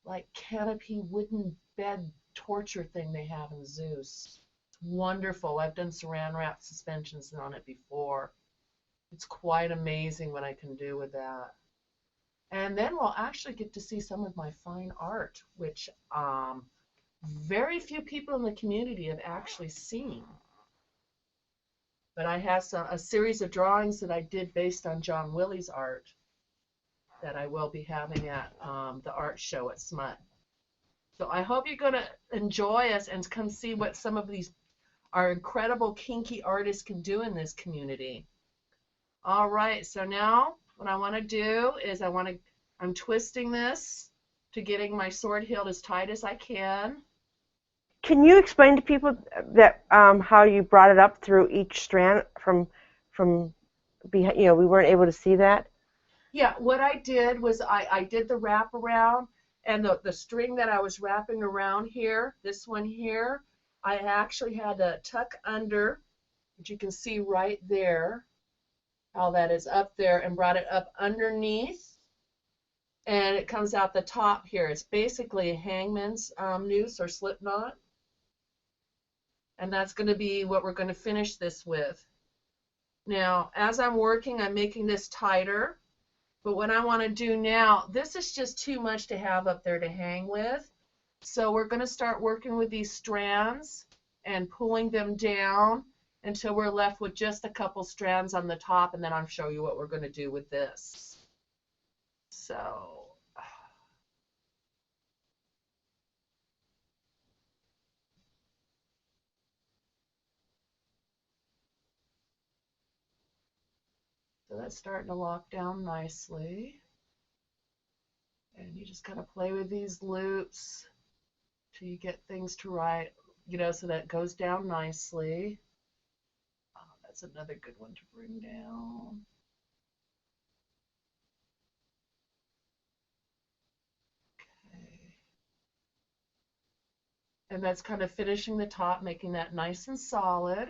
like canopy wooden bed torture thing they have in zoos. It's wonderful. I've done saran wrap suspensions on it before. It's quite amazing what I can do with that. And then we'll actually get to see some of my fine art, which very few people in the community have actually seen. But I have a series of drawings that I did based on John Willie's art that I will be having at the art show at SMUT. So I hope you're going to enjoy us and come see what some of these our incredible kinky artists can do in this community. All right, so now what I want to do is I'm twisting this to getting my sword hilt as tight as I can. Can you explain to people that how you brought it up through each strand from behind? You know, we weren't able to see that. Yeah, what I did was I did the wrap around, and the string that I was wrapping around here, this one here, I actually had to tuck under, which you can see right there, how that is up there, and brought it up underneath, and it comes out the top here. It's basically a hangman's noose or slip knot, and that's going to be what we're going to finish this with. Now, as I'm working, I'm making this tighter. But what I want to do now, this is just too much to have up there to hang with. So we're going to start working with these strands and pulling them down until we're left with just a couple strands on the top, and then I'll show you what we're going to do with this. So that's starting to lock down nicely. And you just kind of play with these loops till you get things to right, you know, so that it goes down nicely. Oh, that's another good one to bring down. Okay. And that's kind of finishing the top, making that nice and solid.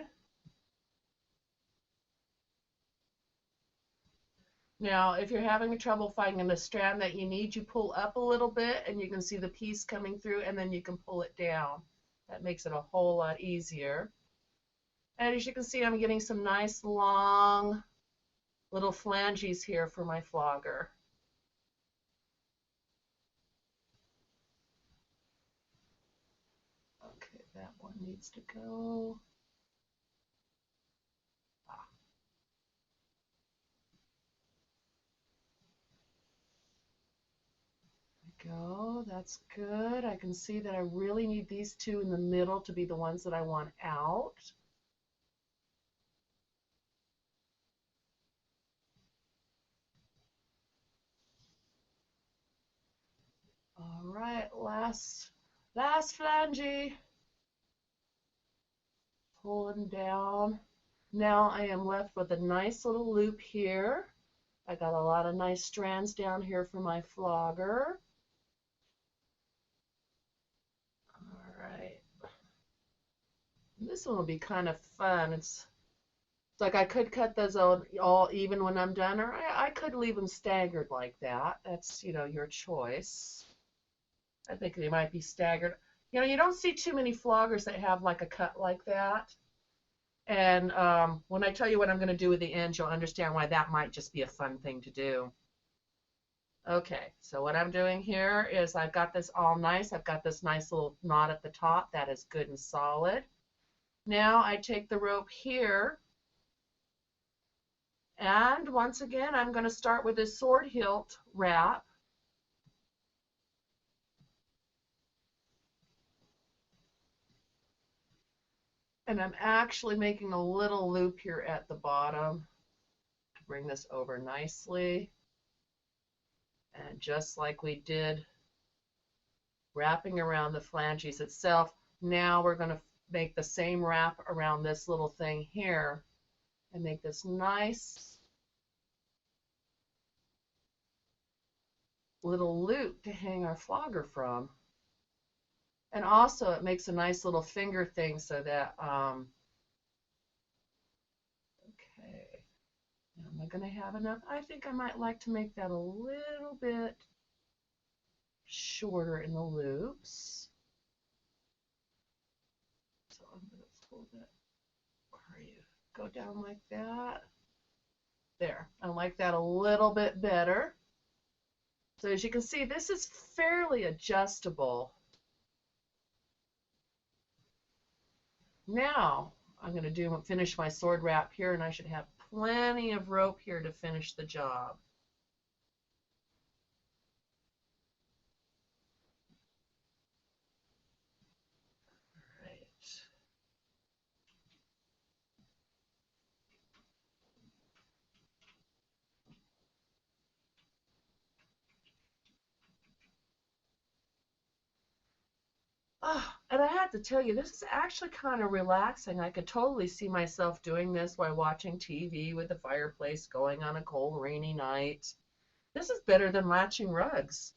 Now, if you're having trouble finding the strand that you need, you pull up a little bit and you can see the piece coming through, and then you can pull it down. That makes it a whole lot easier. And as you can see, I'm getting some nice long little flanges here for my flogger. Okay, that one needs to go. Go, that's good. I can see that I really need these two in the middle to be the ones that I want out. All right, last flange. Pulling down. Now I am left with a nice little loop here. I got a lot of nice strands down here for my flogger. All right. This one will be kind of fun. It's like I could cut those all even when I'm done, or I could leave them staggered like that. That's, you know, your choice. I think they might be staggered. You know, you don't see too many floggers that have like a cut like that. And when I tell you what I'm going to do with the ends, you'll understand why that might just be a fun thing to do. Okay, so what I'm doing here is I've got this all nice. I've got this nice little knot at the top. That is good and solid. Now I take the rope here, and once again, I'm going to start with this sword hilt wrap. And I'm actually making a little loop here at the bottom to bring this over nicely. And just like we did wrapping around the phalanges itself, now we're going to make the same wrap around this little thing here and make this nice little loop to hang our flogger from. And also it makes a nice little finger thing so that, okay, am I going to have enough? I think I might like to make that a little bit shorter in the loops. So I'm going to pull that, where are you? Go down like that. There, I like that a little bit better. So as you can see, this is fairly adjustable. Now I'm going to finish my sword wrap here, and I should have plenty of rope here to finish the job. Oh, and I have to tell you, this is actually kind of relaxing. I could totally see myself doing this while watching TV with the fireplace going on a cold, rainy night. This is better than latching rugs.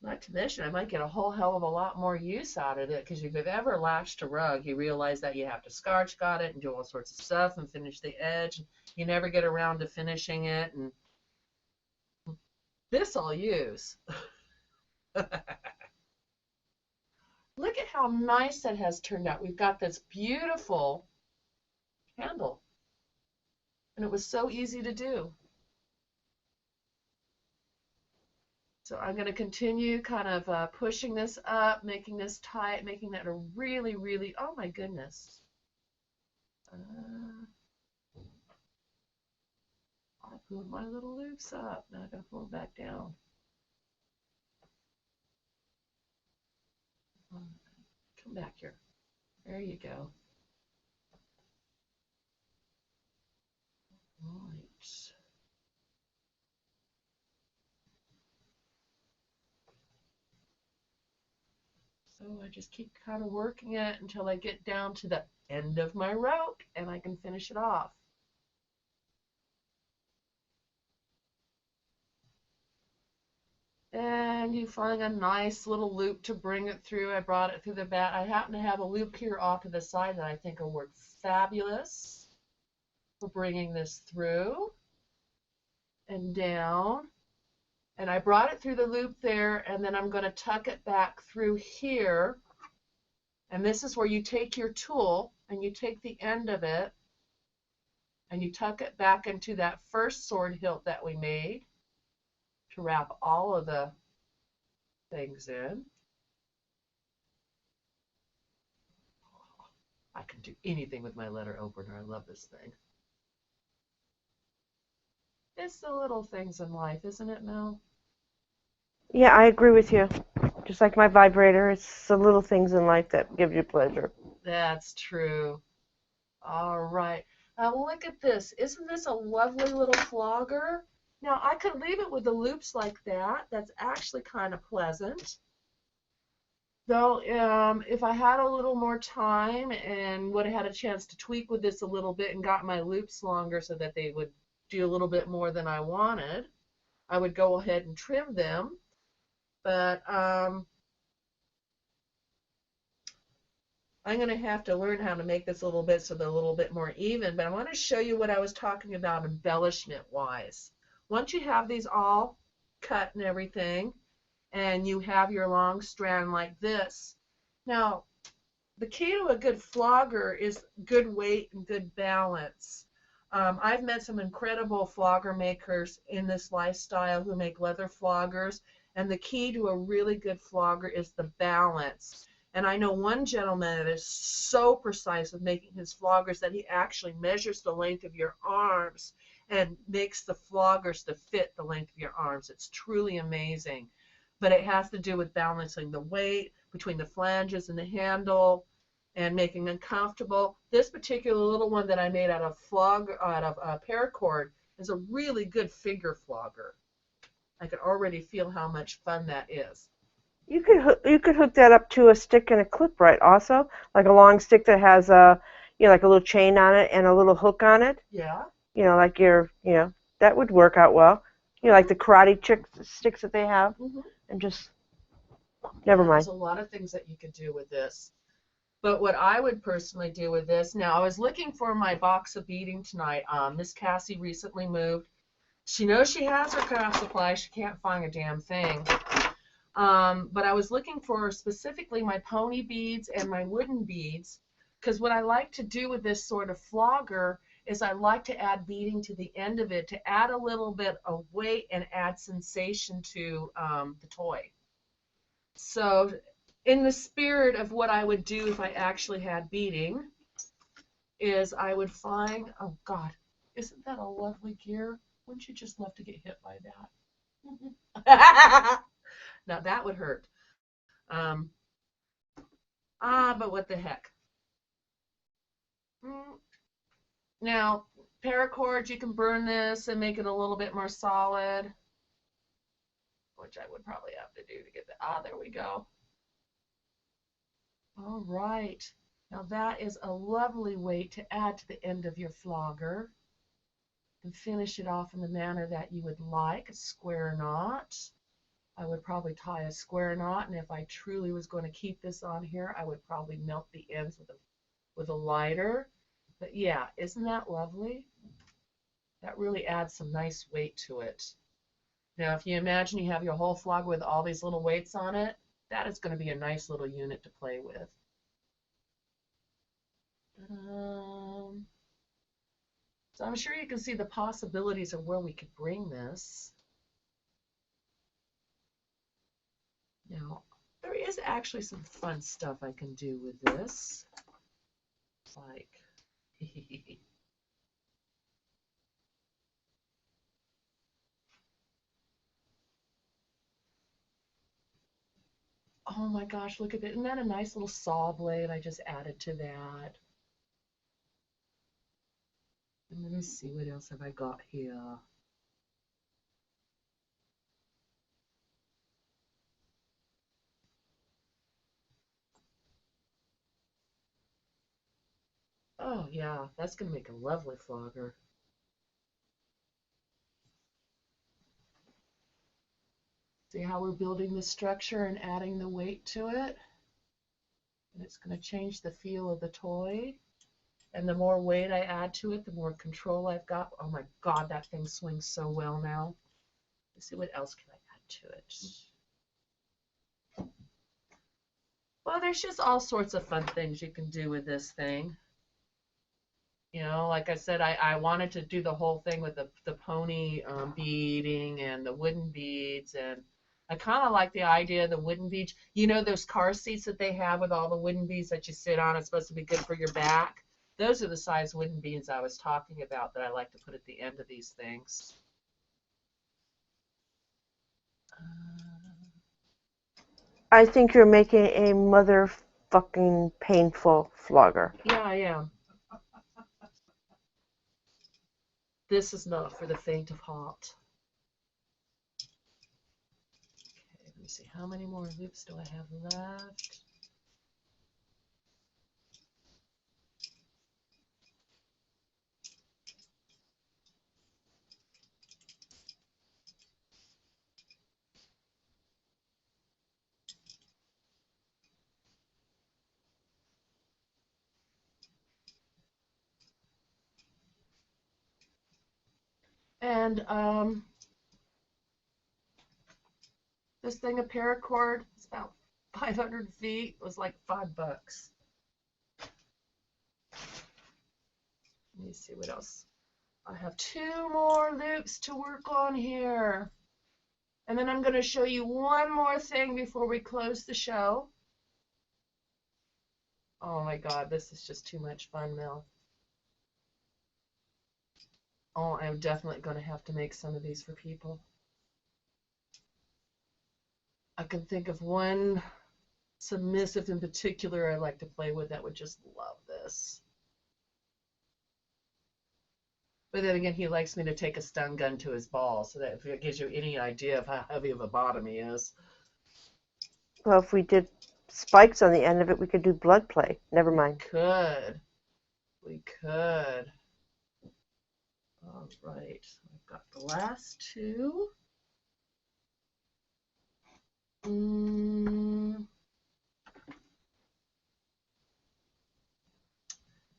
Not to mention, I might get a whole hell of a lot more use out of it, because if you've ever latched a rug, you realize that you have to scotch guard it and do all sorts of stuff and finish the edge. You never get around to finishing it, and this I'll use. Look at how nice that has turned out. We've got this beautiful handle, and it was so easy to do. So I'm going to continue kind of pushing this up, making this tight, making that a really, really, oh my goodness. I pulled my little loops up. Now I've got to pull them back down. Come back here. There you go. Right. So I just keep kind of working it until I get down to the end of my rope and I can finish it off. And you find a nice little loop to bring it through. I brought it through the back. I happen to have a loop here off to the side that I think will work fabulous for bringing this through and down. And I brought it through the loop there, and then I'm going to tuck it back through here. And this is where you take your tool and you take the end of it and you tuck it back into that first sword hilt that we made to wrap all of the things in. I can do anything with my letter opener. I love this thing. It's the little things in life, isn't it, Mel? Yeah, I agree with you. Just like my vibrator, it's the little things in life that give you pleasure. That's true. All right. Now look at this. Isn't this a lovely little flogger? Now I could leave it with the loops like that. That's actually kind of pleasant. Though if I had a little more time and would have had a chance to tweak with this a little bit and got my loops longer so that they would do a little bit more than I wanted, I would go ahead and trim them. But I'm going to have to learn how to make this a little bit so they're a little bit more even. But I want to show you what I was talking about embellishment-wise. Once you have these all cut and everything, and you have your long strand like this. Now, the key to a good flogger is good weight and good balance. I've met some incredible flogger makers in this lifestyle who make leather floggers, and the key to a really good flogger is the balance. And I know one gentleman that is so precise with making his floggers that he actually measures the length of your arms and makes the floggers to fit the length of your arms. It's truly amazing. But it has to do with balancing the weight between the flanges and the handle and making them comfortable. This particular little one that I made out of paracord is a really good figure flogger. I can already feel how much fun that is. You could hook that up to a stick and a clip, right? Also, like a long stick that has a, like a little chain on it and a little hook on it. Yeah. Like that would work out well. Like the karate sticks that they have, and just never mind. There's a lot of things that you could do with this. But what I would personally do with this, now I was looking for my box of beading tonight. Miss Cassie recently moved. She knows she has her craft supply. She can't find a damn thing. But I was looking for specifically my pony beads and my wooden beads, because what I like to do with this sort of flogger is I like to add beading to the end of it to add a little bit of weight and add sensation to the toy. So in the spirit of what I would do if I actually had beading is I would find, oh God, isn't that a lovely gear? Wouldn't you just love to get hit by that? Now that would hurt. But what the heck. Now, paracord, you can burn this and make it a little bit more solid, which I would probably have to do to get the, there we go. All right. Now that is a lovely weight to add to the end of your flogger. And finish it off in the manner that you would like, a square knot. I would probably tie a square knot, and if I truly was going to keep this on here, I would probably melt the ends with a lighter. But yeah, isn't that lovely? That really adds some nice weight to it. Now, if you imagine you have your whole flogger with all these little weights on it, that is going to be a nice little unit to play with. So I'm sure you can see the possibilities of where we could bring this. Now, there is actually some fun stuff I can do with this. Like, oh my gosh, look at it. Isn't that a nice little saw blade I just added to that? And let me see, what else have I got here? Oh yeah, that's going to make a lovely flogger. See how we're building the structure and adding the weight to it? And it's going to change the feel of the toy. And the more weight I add to it, the more control I've got. Oh my God, that thing swings so well now. Let's see, what else can I add to it? Well, there's just all sorts of fun things you can do with this thing. Like I said, I wanted to do the whole thing with the pony beading and the wooden beads, and I kind of like the idea of the wooden beads. Those car seats that they have with all the wooden beads that you sit on, it's supposed to be good for your back. Those are the size wooden beads I was talking about that I like to put at the end of these things. I think you're making a motherfucking painful flogger. Yeah, I am. This is not for the faint of heart. Okay, let me see. How many more loops do I have left? And This thing of paracord is about 500 feet. It was like $5. Let me see what else. I have 2 more loops to work on here. And then I'm going to show you one more thing before we close the show. Oh my God, this is just too much fun, Mel. Oh, I'm definitely going to have to make some of these for people. I can think of one submissive in particular I like to play with that would just love this. But then again, he likes me to take a stun gun to his ball, so that if it gives you any idea of how heavy of a bottom he is. Well, if we did spikes on the end of it, we could do blood play. Never mind. We could. All right, I've got the last 2.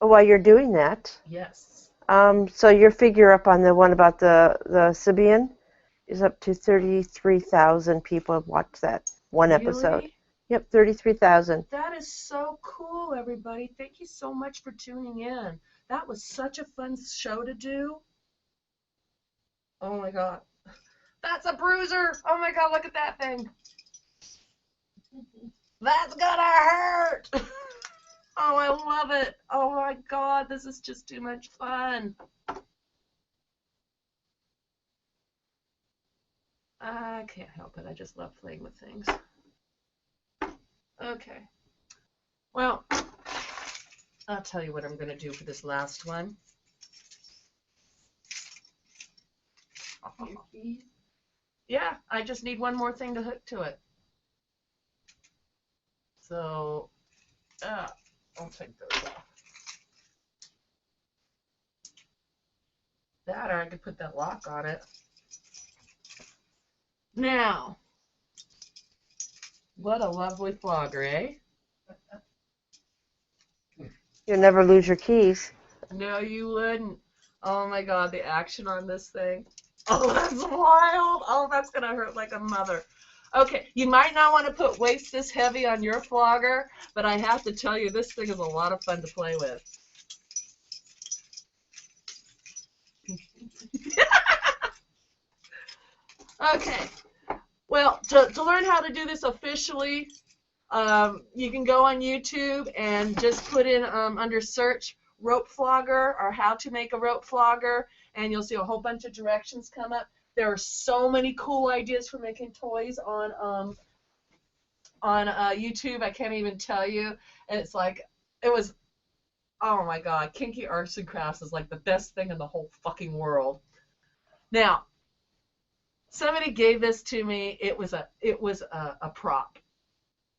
While you're doing that, Yes. So your figure up on the one about the Sibian is up to 33,000 people have watched that one episode. Really? Yep, 33,000. That is so cool, everybody. Thank you so much for tuning in. That was such a fun show to do. Oh my God. That's a bruiser. Oh my God, look at that thing. That's gonna hurt. Oh, I love it. Oh my God, this is just too much fun. I can't help it. I just love playing with things. Okay. Well, I'll tell you what I'm going to do for this last one. Yeah, I just need one more thing to hook to it. So, I'll take those off. That, or I could put that lock on it. Now, what a lovely flogger, eh? You'll never lose your keys. No, you wouldn't. Oh my God, the action on this thing. Oh, that's wild. Oh, that's going to hurt like a mother. Okay, you might not want to put weights this heavy on your flogger, but I have to tell you, this thing is a lot of fun to play with. Okay, well, to learn how to do this officially, you can go on YouTube and just put in under search rope flogger or how to make a rope flogger, and you'll see a whole bunch of directions come up. There are so many cool ideas for making toys on YouTube. I can't even tell you. And it's like, it was, oh my God, Kinky Arts and Crafts is like the best thing in the whole fucking world. Now, somebody gave this to me. It was a prop.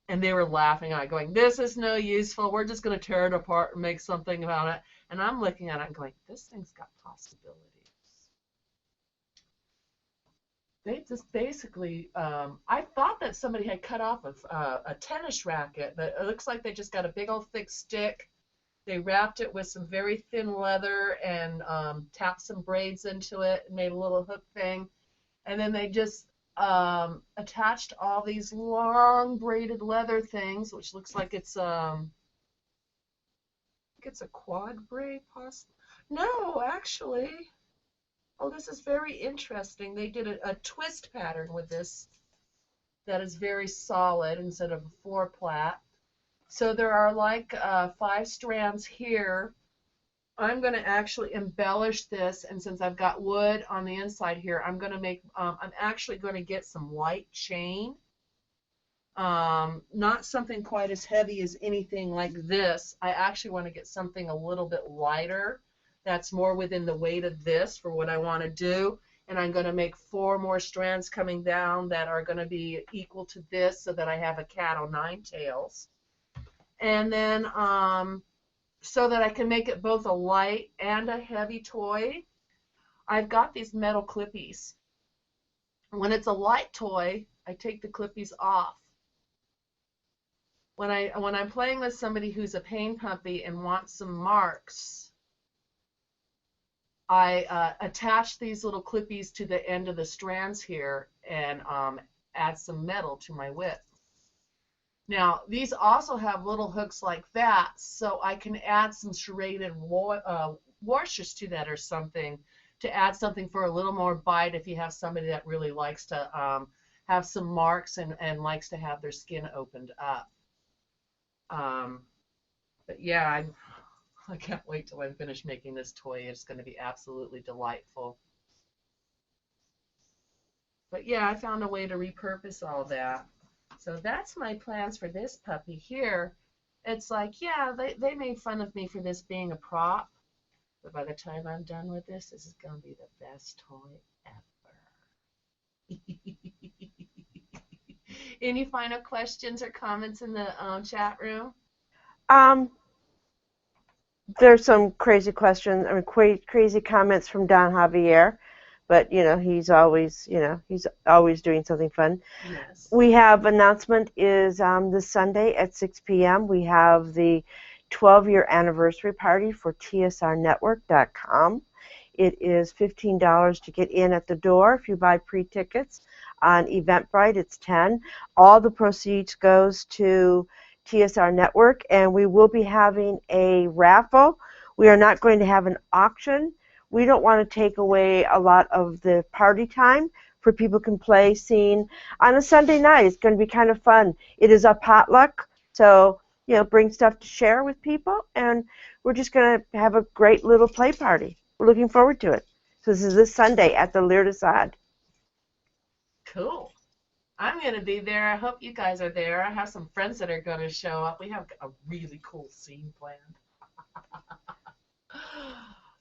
And they were laughing at it, going, this is no useful. We're just going to tear it apart and make something about it. And I'm looking at it and going, this thing's got possibilities. They just basically, I thought that somebody had cut off a tennis racket, but it looks like they just got a big old thick stick. They wrapped it with some very thin leather and tapped some braids into it and made a little hook thing. And then they just attached all these long braided leather things, which looks like it's a quad braid, possibly. No, actually. Oh, this is very interesting. They did a twist pattern with this that is very solid instead of a 4-plat. So there are like 5 strands here. I'm going to actually embellish this, and since I've got wood on the inside here, I'm going to make, I'm actually going to get some white chain. Not something quite as heavy as anything like this. I actually want to get something a little bit lighter that's more within the weight of this for what I want to do. And I'm going to make 4 more strands coming down that are going to be equal to this so that I have a cat o' 9 tails. And then so that I can make it both a light and a heavy toy, I've got these metal clippies. When it's a light toy, I take the clippies off. When I'm playing with somebody who's a pain puppy and wants some marks, I attach these little clippies to the end of the strands here, and add some metal to my whip. Now, these also have little hooks like that, so I can add some serrated washers to that or something to add something for a little more bite if you have somebody that really likes to have some marks and likes to have their skin opened up. But yeah, I can't wait till I'm finished making this toy. It's going to be absolutely delightful. But yeah, I found a way to repurpose all that. So that's my plans for this puppy here. It's like, yeah, they made fun of me for this being a prop. But by the time I'm done with this is going to be the best toy ever. Any final questions or comments in the chat room? Um, there's some crazy questions, I mean, crazy comments from Don Javier, but he's always doing something fun. Yes. We have announcement is this Sunday at 6 p.m. We have the 12-year anniversary party for TSRnetwork.com. It is $15 to get in at the door if you buy pre-tickets. On Eventbrite, it's $10. All the proceeds goes to TSR Network, and we will be having a raffle. We are not going to have an auction. We don't want to take away a lot of the party time for people can play scene on a Sunday night. It's going to be kind of fun. It is a potluck, so bring stuff to share with people, and we're just going to have a great little play party. We're looking forward to it. So this is this Sunday at the Lear Assad. Cool. I'm going to be there. I hope you guys are there. I have some friends that are going to show up. We have a really cool scene planned.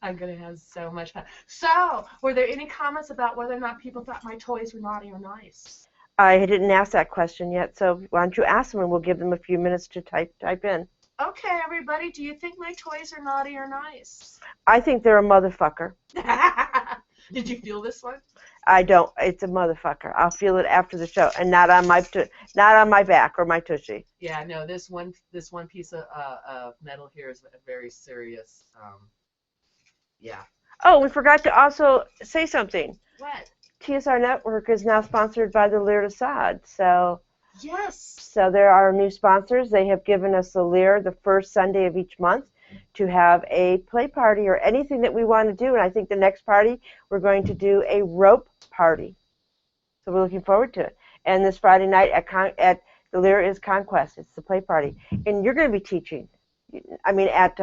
I'm going to have so much fun. So, were there any comments about whether or not people thought my toys were naughty or nice? I didn't ask that question yet, so why don't you ask them and we'll give them a few minutes to type in. Okay, everybody, do you think my toys are naughty or nice? I think they're a motherfucker. Did you feel this one? I don't. It's a motherfucker. I'll feel it after the show, and not on my back or my tushy. Yeah, no. This one piece of metal here is a very serious. Yeah. Oh, we forgot to also say something. What? TSR Network is now sponsored by the Lear Assad. So. Yes. So there are new sponsors. They have given us the Lear the first Sunday of each month to have a play party or anything that we want to do. And I think the next party we're going to do a rope party. So we're looking forward to it. And this Friday night at the Lear is Conquest. It's the play party. And you're going to be teaching. I mean, at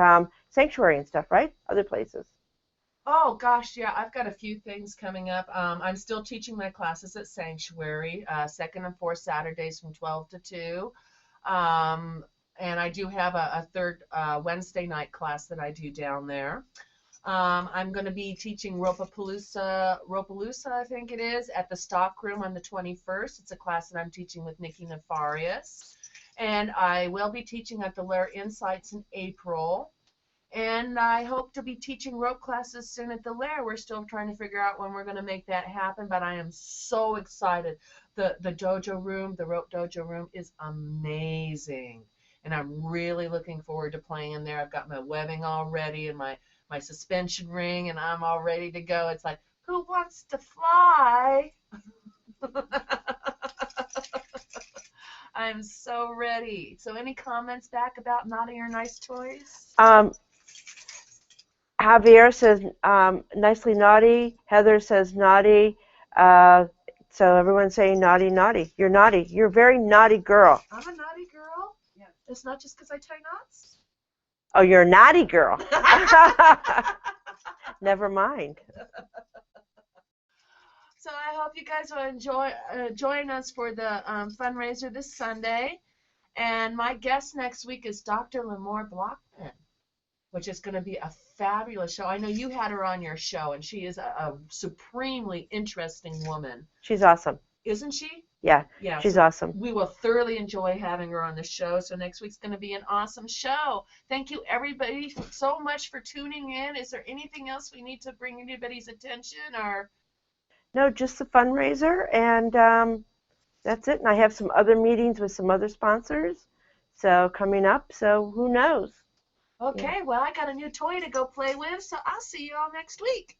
Sanctuary and stuff, right? Other places. Oh, gosh, yeah. I've got a few things coming up. I'm still teaching my classes at Sanctuary, second and fourth Saturdays from 12 to 2. And I do have a third Wednesday night class that I do down there. I'm going to be teaching Ropapalooza, I think it is, at the Stock Room on the 21st. It's a class that I'm teaching with Nikki Nefarious. And I will be teaching at the Lair Insights in April. And I hope to be teaching rope classes soon at the Lair. We're still trying to figure out when we're going to make that happen, but I am so excited. The dojo room, the rope dojo room is amazing. And I'm really looking forward to playing in there. I've got my webbing all ready and my suspension ring, and I'm all ready to go. It's like, who wants to fly? I'm so ready. So any comments back about naughty or nice toys? Javier says nicely naughty. Heather says naughty. So everyone's saying naughty, naughty. You're naughty. You're a very naughty girl. I'm a naughty girl? Yeah. It's not just because I tie knots? Oh, you're a naughty girl. Never mind. So I hope you guys will join us for the fundraiser this Sunday. And my guest next week is Dr. Lamore Blockman, which is going to be a fabulous show. I know you had her on your show, and she is a supremely interesting woman. She's awesome. Isn't she? Yeah, she's awesome. We will thoroughly enjoy having her on the show. So next week's going to be an awesome show. Thank you, everybody, so much for tuning in. Is there anything else we need to bring anybody's attention? Or no, just the fundraiser, and that's it. And I have some other meetings with some other sponsors, so coming up. So who knows? Okay, yeah. Well, I got a new toy to go play with, so I'll see you all next week.